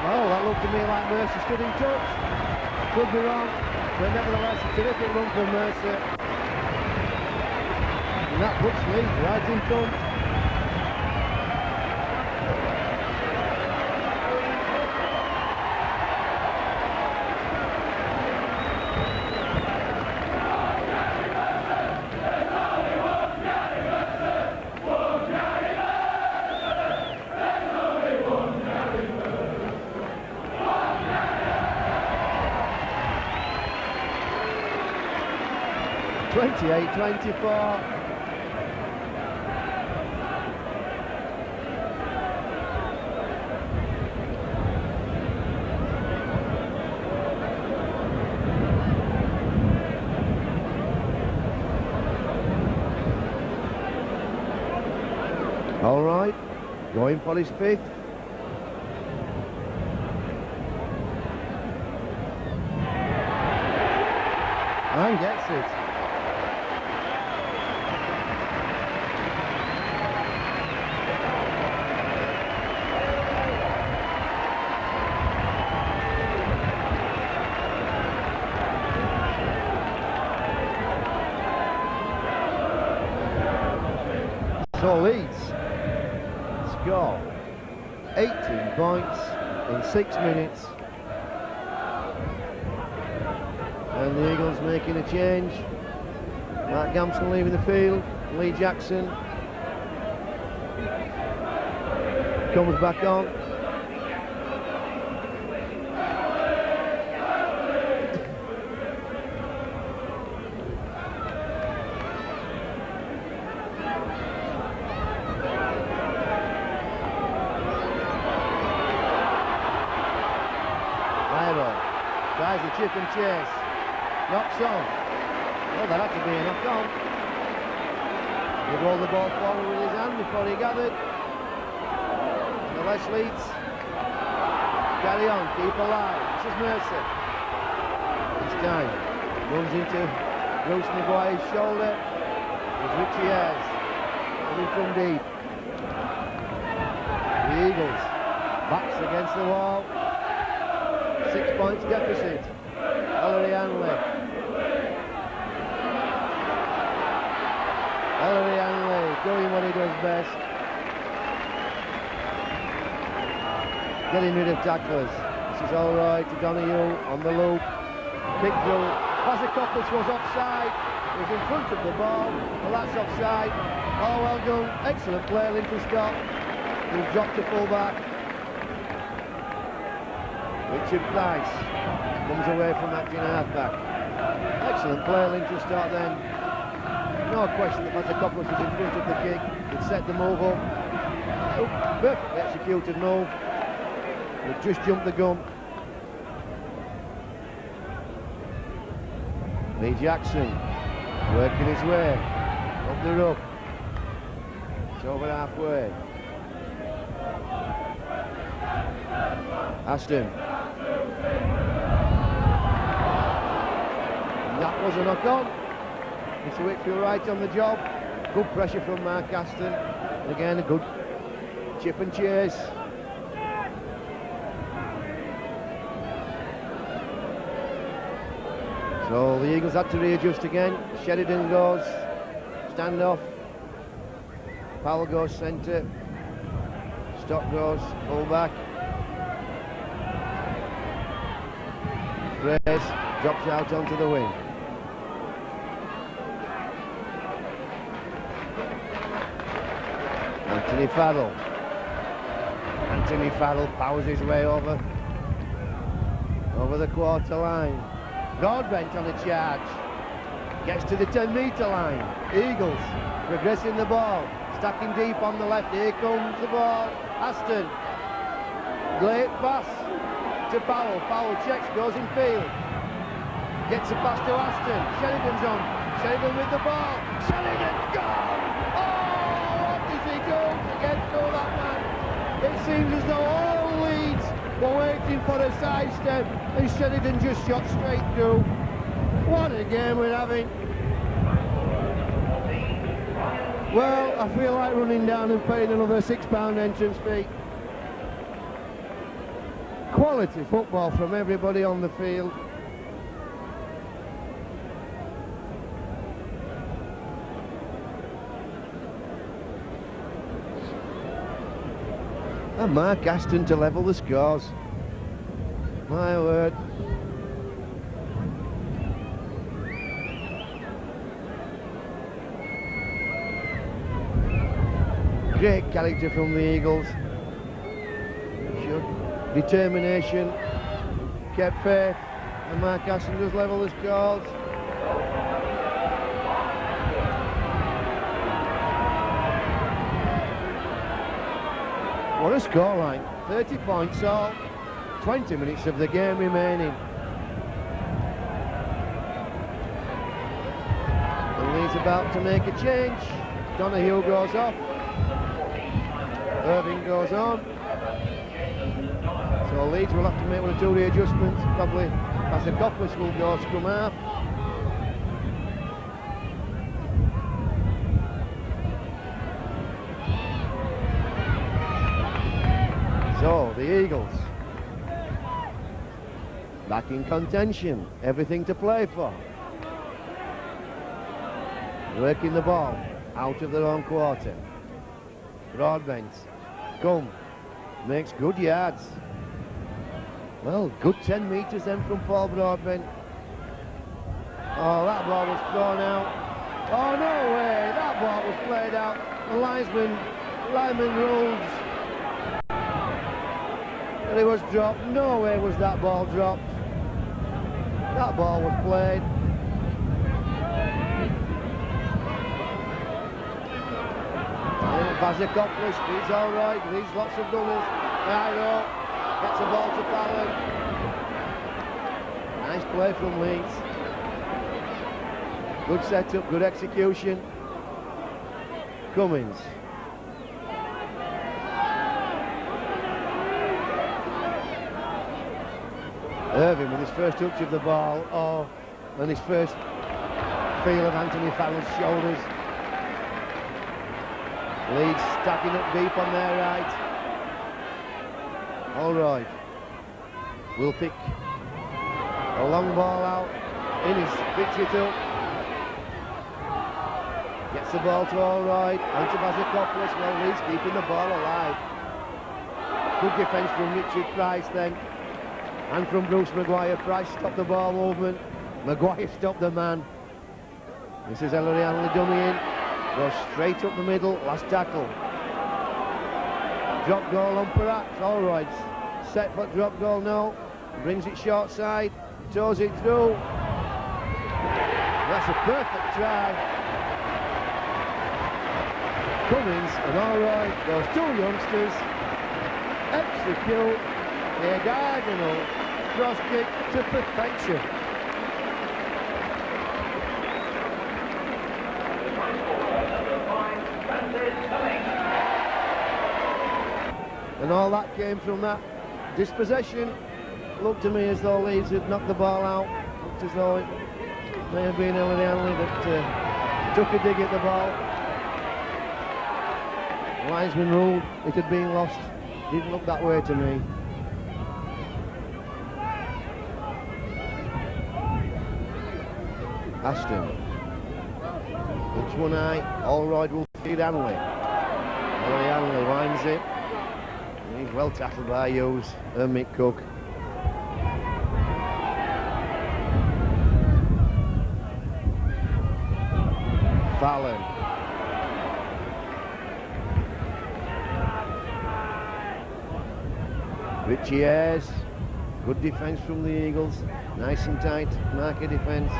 Oh, that looked to me like Mercer stood in touch. Could be wrong, but nevertheless a terrific run from Mercer. And that puts Leeds right in front. Twenty-eight, 24. All right, going for his fifth. And gets it. So Leeds score 18 points in 6 minutes, and the Eagles making a change. Mark Gamson leaving the field. Lee Jackson comes back on. Tries a chip and chase. Knocks on. Oh, that had to be a knock on. He rolled the ball forward with his hand before he gathered. Nonetheless, Leeds carry on, keep alive. This is Mercer. This time runs into Bruce Maguire's shoulder. There's Richie Ayres coming from deep. The Eagles backs against the wall. 6 points deficit. Ellery Hanley. Ellery Hanley doing what he does best. Getting rid of tacklers. This is all right to Donahue on the loop. Kick through. Pasakopoulos was offside. He was in front of the ball. Well, that's offside. Oh, well done. Excellent play, Lincoln Scott. He's dropped to full back. Richard Price comes away from that half-back. Excellent play, Lincoln Scott then. No question that Pasakopoulos was in front of the kick. He'd set the move up. Oh, perfectly executed move. He'd just jumped the gun. Lee Jackson working his way up the ruck. It's over halfway. Aston. That was a knock-on. Mr. Whitfield right on the job. Good pressure from Mark Aston. And again, a good chip and chase. So the Eagles had to readjust again. Sheridan goes standoff. Powell goes centre. Stock goes full back. Fraser drops out onto the wing. Anthony Farrell. Anthony Farrell powers his way over the quarter line. Broadbent on the charge. Gets to the 10-metre line. Eagles progressing the ball. Stacking deep on the left. Here comes the ball. Aston. Great pass to Powell. Powell checks, goes in field. Gets a pass to Aston. Sheridan's on. Sheridan with the ball. Sheridan's gone! Oh, what does he do to get through that man? It seems as though all Leeds were waiting for a sidestep and Sheridan just shot straight through. What a game we're having. Well, I feel like running down and paying another £6 entrance fee. Quality football from everybody on the field. And Mark Aston to level the scores. My word. Great character from the Eagles. Determination, kept faith, and Mark Aston does level the scores. What a scoreline, 30 points all, 20 minutes of the game remaining. And Leeds about to make a change. Donahue goes off. Irving goes on. So Leeds will have to make one or two readjustments. Probably Vasakopoulos will go scrum half. So the Eagles back in contention, everything to play for. Working the ball out of their own quarter. Broadbent, come, makes good yards. Well, good 10 metres then from Paul Broadbent. Oh, that ball was thrown out. Oh, no way, that ball was played out. The lineman rules. And it was dropped. No way was that ball dropped. That ball was played. Vasakopoulos, he's all right, he's lots of gunners. Iro gets the ball to Fallon. Nice play from Leeds. Good setup, good execution. Cummins. Irving with his first touch of the ball, and his first feel of Anthony Fallon's shoulders. Leeds stacking up deep on their right. All right. We'll pick a long ball out. Innes picks it up. Gets the ball to all right. Onto Vasakopoulos. Well, Leeds keeping the ball alive. Good defence from Richard Price then. And from Bruce Maguire. Price stopped the ball movement. Maguire stopped the man. This is Ellery Hanley dummy in. Goes straight up the middle, last tackle. Drop goal on perhaps, all right. Set for drop goal, no. Brings it short side, toes it through. That's a perfect try. Cummins, and all right, those two youngsters execute a diagonal cross kick to perfection. And all that came from that dispossession. Looked to me as though Leeds had knocked the ball out. Looked as though it may have been Ellery Hanley that took a dig at the ball. Linesman ruled it had been lost. Didn't look that way to me. Aston. Looks one eye. Allroyd will feed Hanley. Ellery Hanley winds it. He's well tackled by Hughes and Mick Cook. Fallon. Richie Ayres. Good defence from the Eagles. Nice and tight marker defence.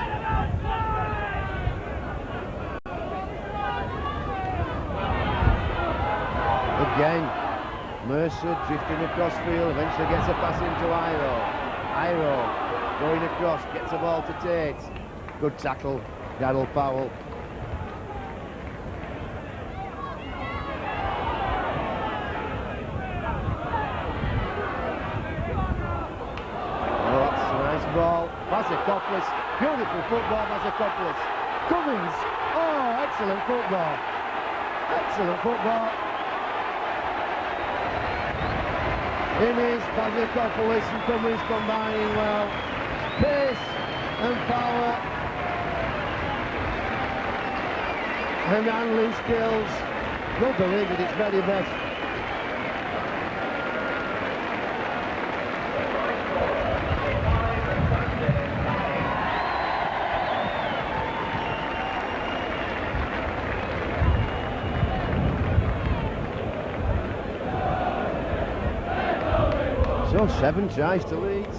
Again. Mercer drifting across field, eventually gets a pass into Iro. Iro going across, gets the ball to Tate. Good tackle, Daryl Powell. Oh, that's a nice ball. Vasakopoulos, beautiful football, Vasakopoulos. Cummins, oh, excellent football. Excellent football. Innes, Basilopoulos and Cummins combining well. Pace and power and handling skills. Good believe it, it's very best. So 7 tries to Leeds.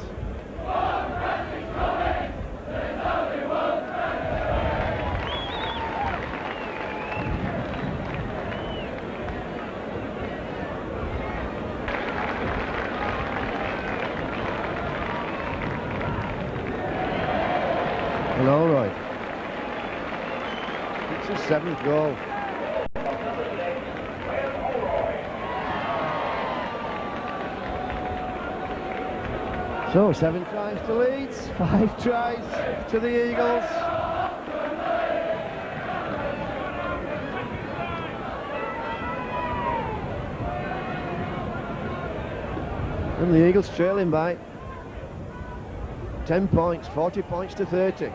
And all right. It's his 7th goal. So 7 tries to Leeds, 5 tries to the Eagles. And the Eagles trailing by 10 points, 40 points to 30.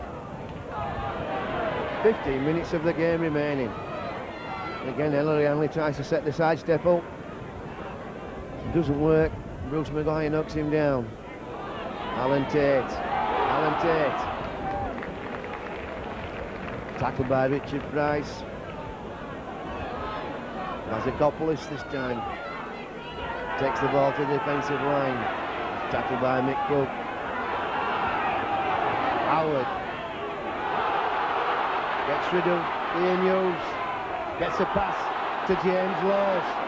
15 minutes of the game remaining. Again, Ellery Hanley tries to set the sidestep up. It doesn't work. Bruce Maguire knocks him down. Alan Tate. Tackled by Richard Price. Basilopoulos this time. Takes the ball to the defensive line. Tackled by Mick Cook. Howard. Gets rid of Ian Hughes. Gets a pass to James Laws.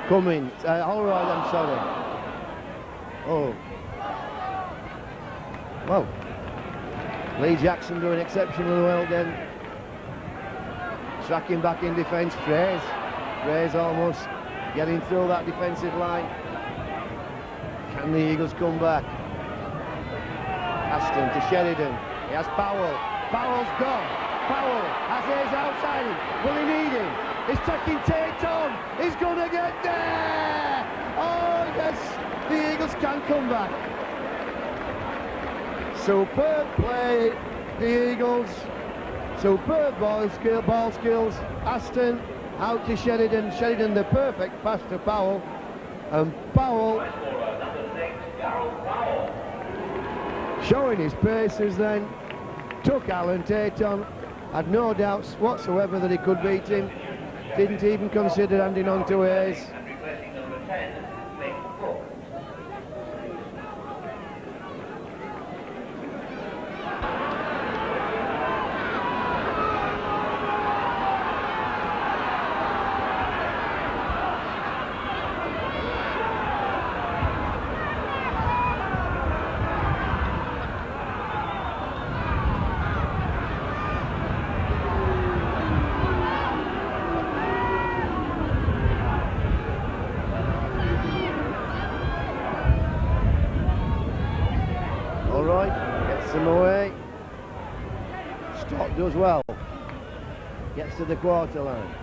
Cummins, all right, I'm sorry. Oh. Well, Lee Jackson doing exceptionally well then. Tracking back in defence, Fraze almost getting through that defensive line. Can the Eagles come back? Aston to Sheridan, he has Powell. Powell's gone. Powell has his outside him. Will he need him? He's taking Tate on. He's going to get there. Oh, yes. The Eagles can come back. Superb play, the Eagles. Superb ball skills. Aston out to Sheridan. Sheridan the perfect pass to Powell. And Powell showing his paces then. Took Alan Tate on. Had no doubts whatsoever that he could beat him. Didn't even consider handing on to Hayes. And replacing number 10, Mick Cook. Does well, gets to the quarter line.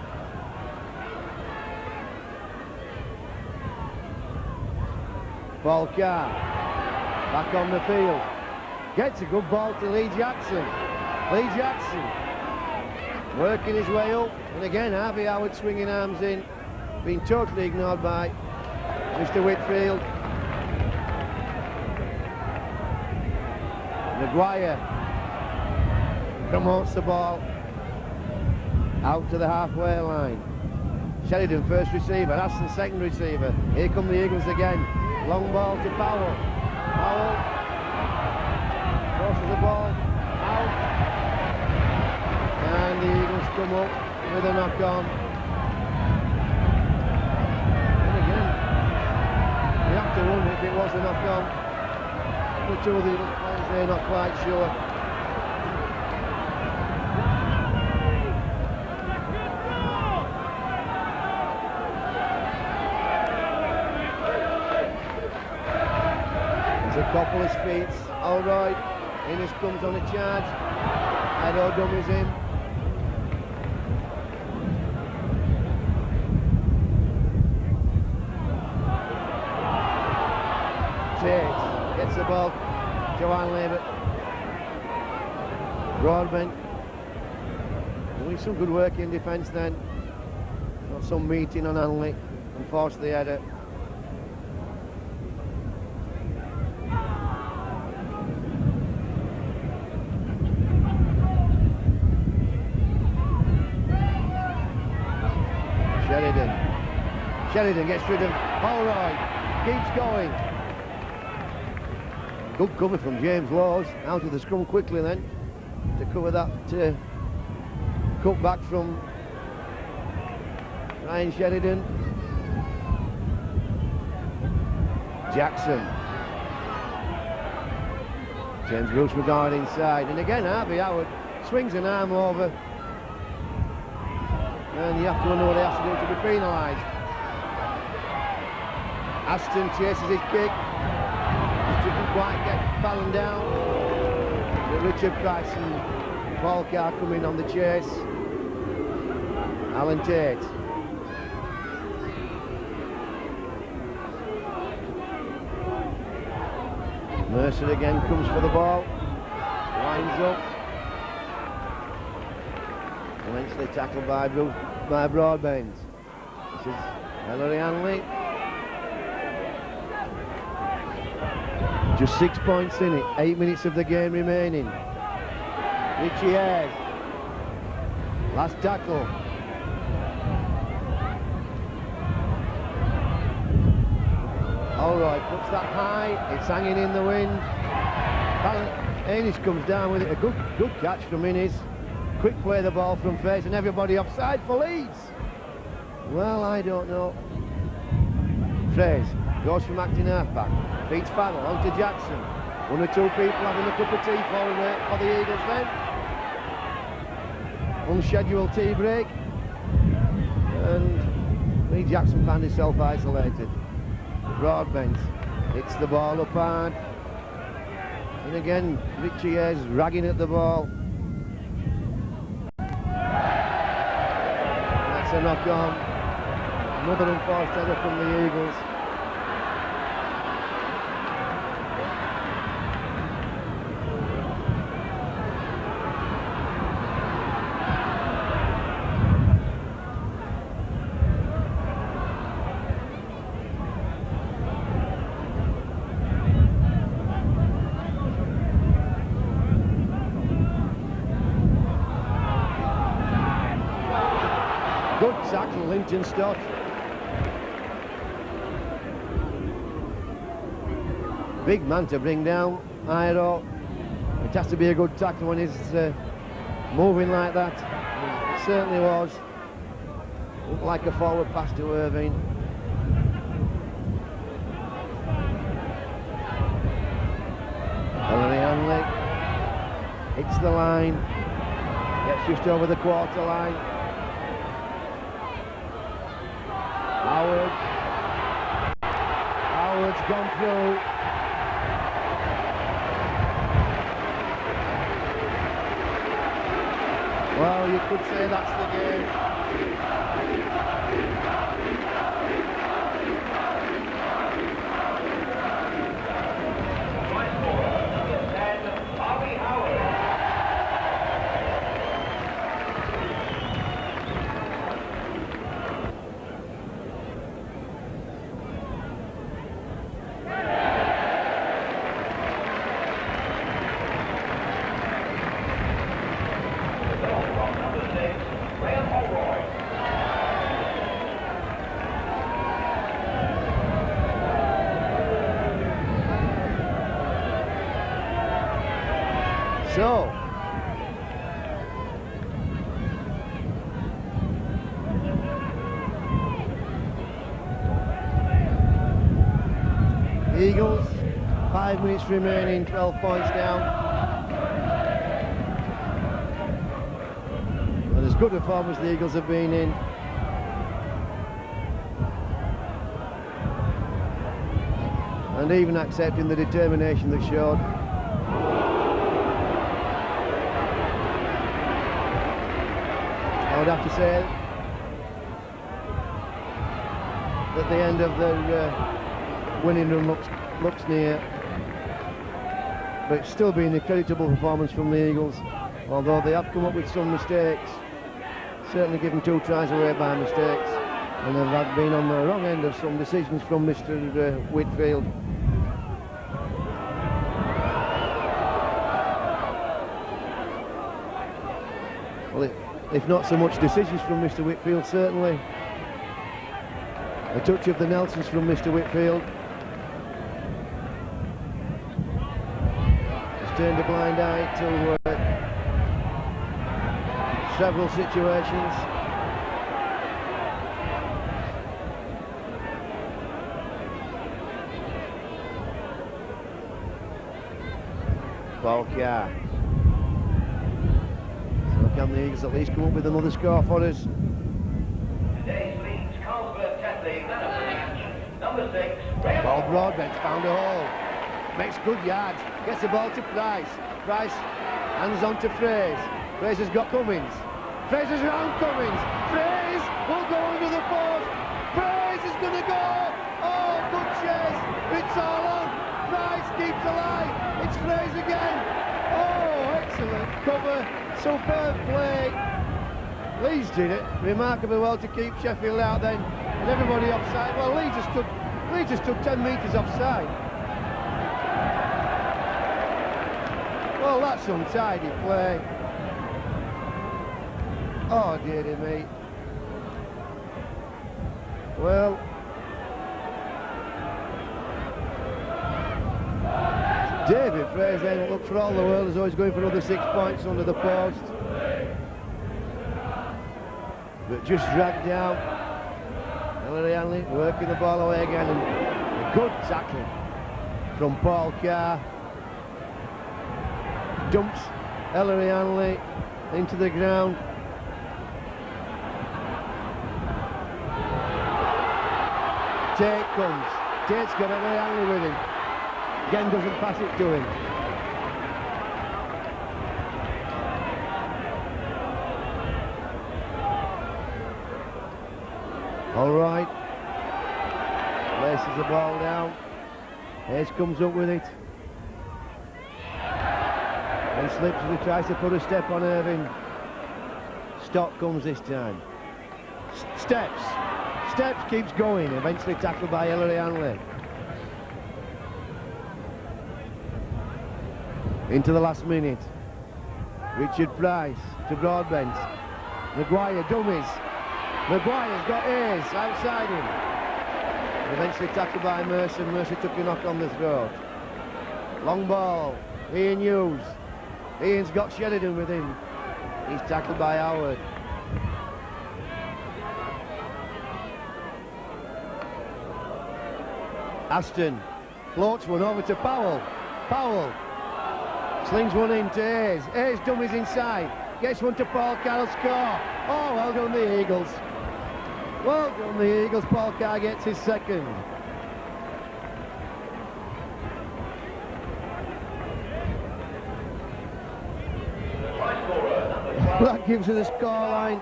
Balcar back on the field, gets a good ball to Lee Jackson. Working his way up, and again Harvey Howard swinging arms in, being totally ignored by Mr. Whitfield. Maguire promotes the ball out to the halfway line. Sheridan first receiver, Aston second receiver. Here come the Eagles again. Long ball to Powell. Powell crosses the ball out, and the Eagles come up with a knock on. And again, you have to wonder if it was a knock on. The two of the Eagles players, they're not quite sure. There's a couple of speeds, all right. Innes comes on a charge. Ido dummies him. Tate gets the ball. Joanne Labour. Broadbent. Doing some good work in defence then. Got some meeting on Hanley and forced the header. Sheridan gets rid of Holroyd, keeps going. Good cover from James Laws, out of the scrum quickly then, to cover that cut back from Ryan Sheridan. Jackson. James Bruce McGard inside, and again Harvey Howard swings an arm over, and you have to wonder what he has to do to be penalised. Aston chases his kick, just didn't quite get Fallon down. But Richard Price and Paul Carr come in on the chase. Alan Tate. Mercer again comes for the ball, winds up, eventually tackled by Broadbent. This is Ellery Hanley. Just 6 points in it, 8 minutes of the game remaining. Richie Ayres, last tackle. Holroyd puts that high, it's hanging in the wind. Innes comes down with it, a good catch from Innes. Quick play the ball from face and everybody offside for Leeds. Well, I don't know. Fraze goes from acting half-back, beats Farrell onto Jackson. One or two people having a cup of tea for the Eagles then. Unscheduled tea break. And Lee Jackson found himself isolated. Broadbent hits the ball up hard. And again, Richie Ayres ragging at the ball. That's a knock on. Another unforced error from the Eagles. Good tackle, Linton Stott. Big man to bring down, Ido. It has to be a good tackle when he's moving like that. It certainly was. Looked like a forward pass to Irvine. Ellery Hanley hits the line, gets just over the quarter line. Howard's gone through. Well, you could say that's the game. So, Eagles, 5 minutes remaining, 12 points down. And as good a form as the Eagles have been in. And even accepting the determination they showed. would have to say that the end of the winning run looks near, but it's still been a creditable performance from the Eagles, although they have come up with some mistakes, certainly given 2 tries away by mistakes, and they've been on the wrong end of some decisions from Mr. Whitfield. Well, if not so much decisions from Mr. Whitfield, certainly a touch of the Nelsons from Mr. Whitfield. He's turned a blind eye to several situations. Balcar. So can the Eagles at least come up with another score for us? Today's Leeds, Carlsberg Tetley, man of the match. Number 6, Ball Broadbent found a hole. Makes good yards. Gets the ball to Price. Price hands on to Fraser. Fraser's got Cummins. Fraser's around Cummins. Fraser will go under the post. Fraser's going to go. Oh, good chase. It's all on. Price keeps alive. It's Fraser again. Oh, excellent cover. Superb play. Leeds did it remarkably well to keep Sheffield out then, and everybody offside. Well, Leeds just took 10 metres offside. Well, that's untidy play. Oh, dearie me. Well, David Fraser looked for all the world as though he's going for another 6 points under the post, but just dragged down. Ellery Hanley working the ball away again, and a good tackle from Paul Carr. Dumps Ellery Hanley into the ground. Tate comes. Tate's got Ellery Hanley with him. Again doesn't pass it to him. All right. Places the ball down. Hayes comes up with it. And slips as he tries to put a step on Irving. Stock comes this time. Steps keeps going, eventually tackled by Ellery Hanley. Into the last minute. Richard Price to Broadbent. Maguire dummies. Maguire's got Hayes outside him. Eventually tackled by Mercer. Mercer took a knock on the throat. Long ball. Ian Hughes. Ian's got Sheridan with him. He's tackled by Howard. Aston floats one over to Powell. Powell slings one in to Hayes. Hayes dummies inside. Gets one to Paul Carroll, score. Oh, well done the Eagles. Well done the Eagles. Paul Carr gets his second. That gives us a scoreline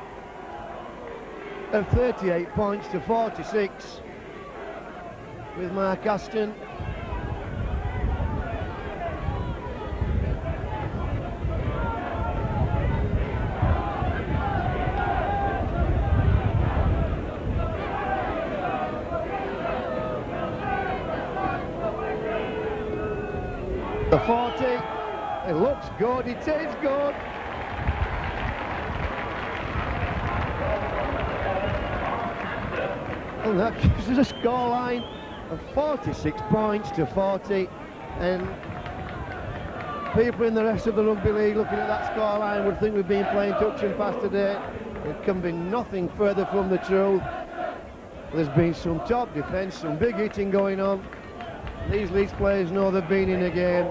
of 38 points to 46 with Mark Aston. The 40, it looks good, it is good. And that gives us a scoreline of 46 points to 40, and people in the rest of the rugby league looking at that scoreline would think we've been playing touch and pass today. It can be nothing further from the truth. There's been some top defence, some big hitting going on. These Leeds players know they've been in a game.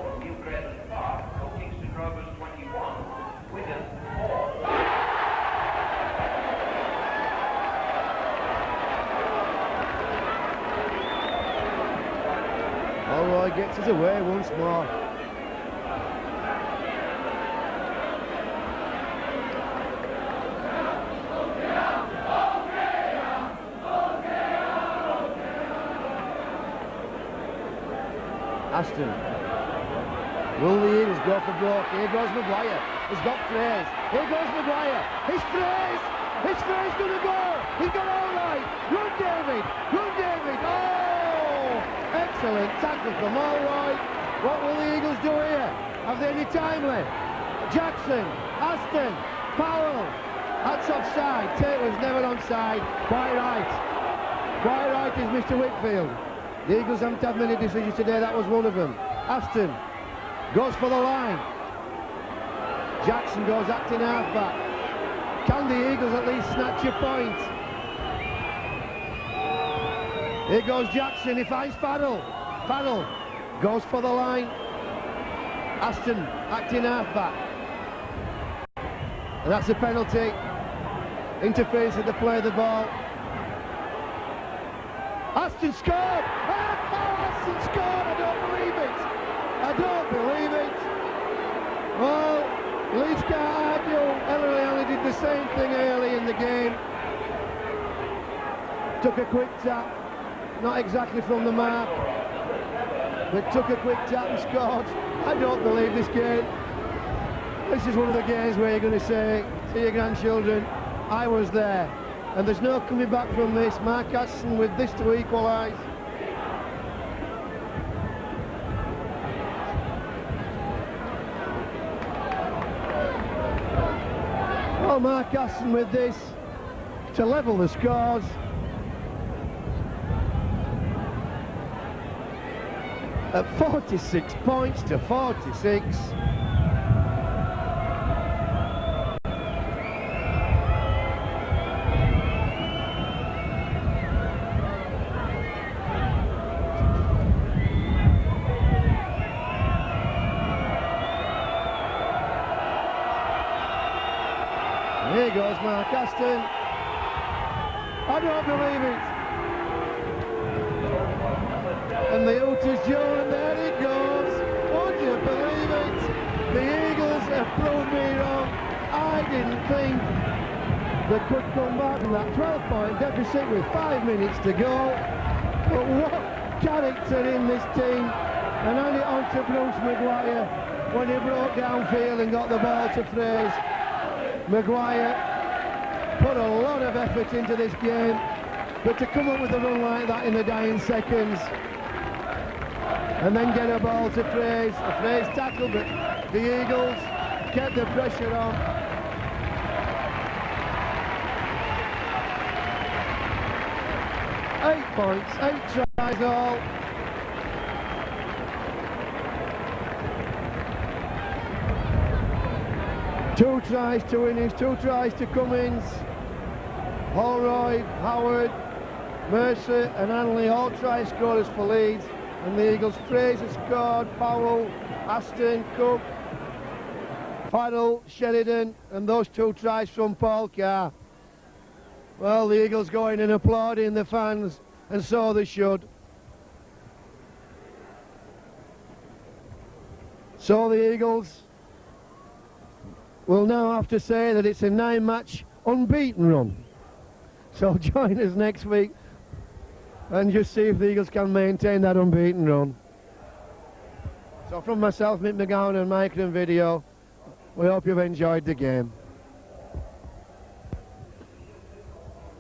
Allroy gets us away once more. Aston. Will the Eagles go for broke? Here goes Maguire. He's got Fraze. Here goes Maguire. It's Fraze. It's Fraze going to go. He's got all right. Run, David. Run, David. Oh! Excellent tackle from Allroyd. What will the Eagles do here? Have they any time left? Jackson. Aston. Powell. That's offside. Taylor's never onside. Quite right. Quite right is Mr. Whitfield. The Eagles haven't had many decisions today. That was one of them. Aston goes for the line. Jackson goes acting half-back. Can the Eagles at least snatch a point? Here goes Jackson. He finds Farrell. Farrell goes for the line. Aston acting half-back. And that's a penalty. Interference with the play of the ball. Aston scored! Aston scored! I don't believe it! I don't believe it! Well, Leeds can't argue. Ellery only did the same thing early in the game. Took a quick tap, not exactly from the mark, but took a quick tap and scored. I don't believe this game. This is one of the games where you're going to say to your grandchildren, I was there. And there's no coming back from this. Mark Aston with this to equalise. Well, Mark Aston with this to level the scores. At 46 points to 46. Here goes Mark Aston. I don't believe it. And the Otis Joe, and there it goes. Would you believe it? The Eagles have proved me wrong. I didn't think they could come back from that 12-point deficit with 5 minutes to go. But what character in this team. And hand it on to Bruce Maguire when he broke downfield and got the ball to Fraze. Maguire put a lot of effort into this game, but to come up with a run like that in the dying seconds and then get a ball to Fraze, a Fraze tackle, but the Eagles kept the pressure on. Eight points, 8 tries all. Two tries to innings, 2 tries to Cummins. Holroyd, Howard, Mercer and Hanley all try scorers for Leeds. And the Eagles, Fraser scored, Powell, Aston, Cook, Farrell, Sheridan, and those 2 tries from Paul Carr. Well, the Eagles going and applauding the fans, and so they should. So the Eagles will now have to say that it's a 9-match unbeaten run. So join us next week and just see if the Eagles can maintain that unbeaten run. So from myself, Mick McGowan and Mike and Video, we hope you've enjoyed the game.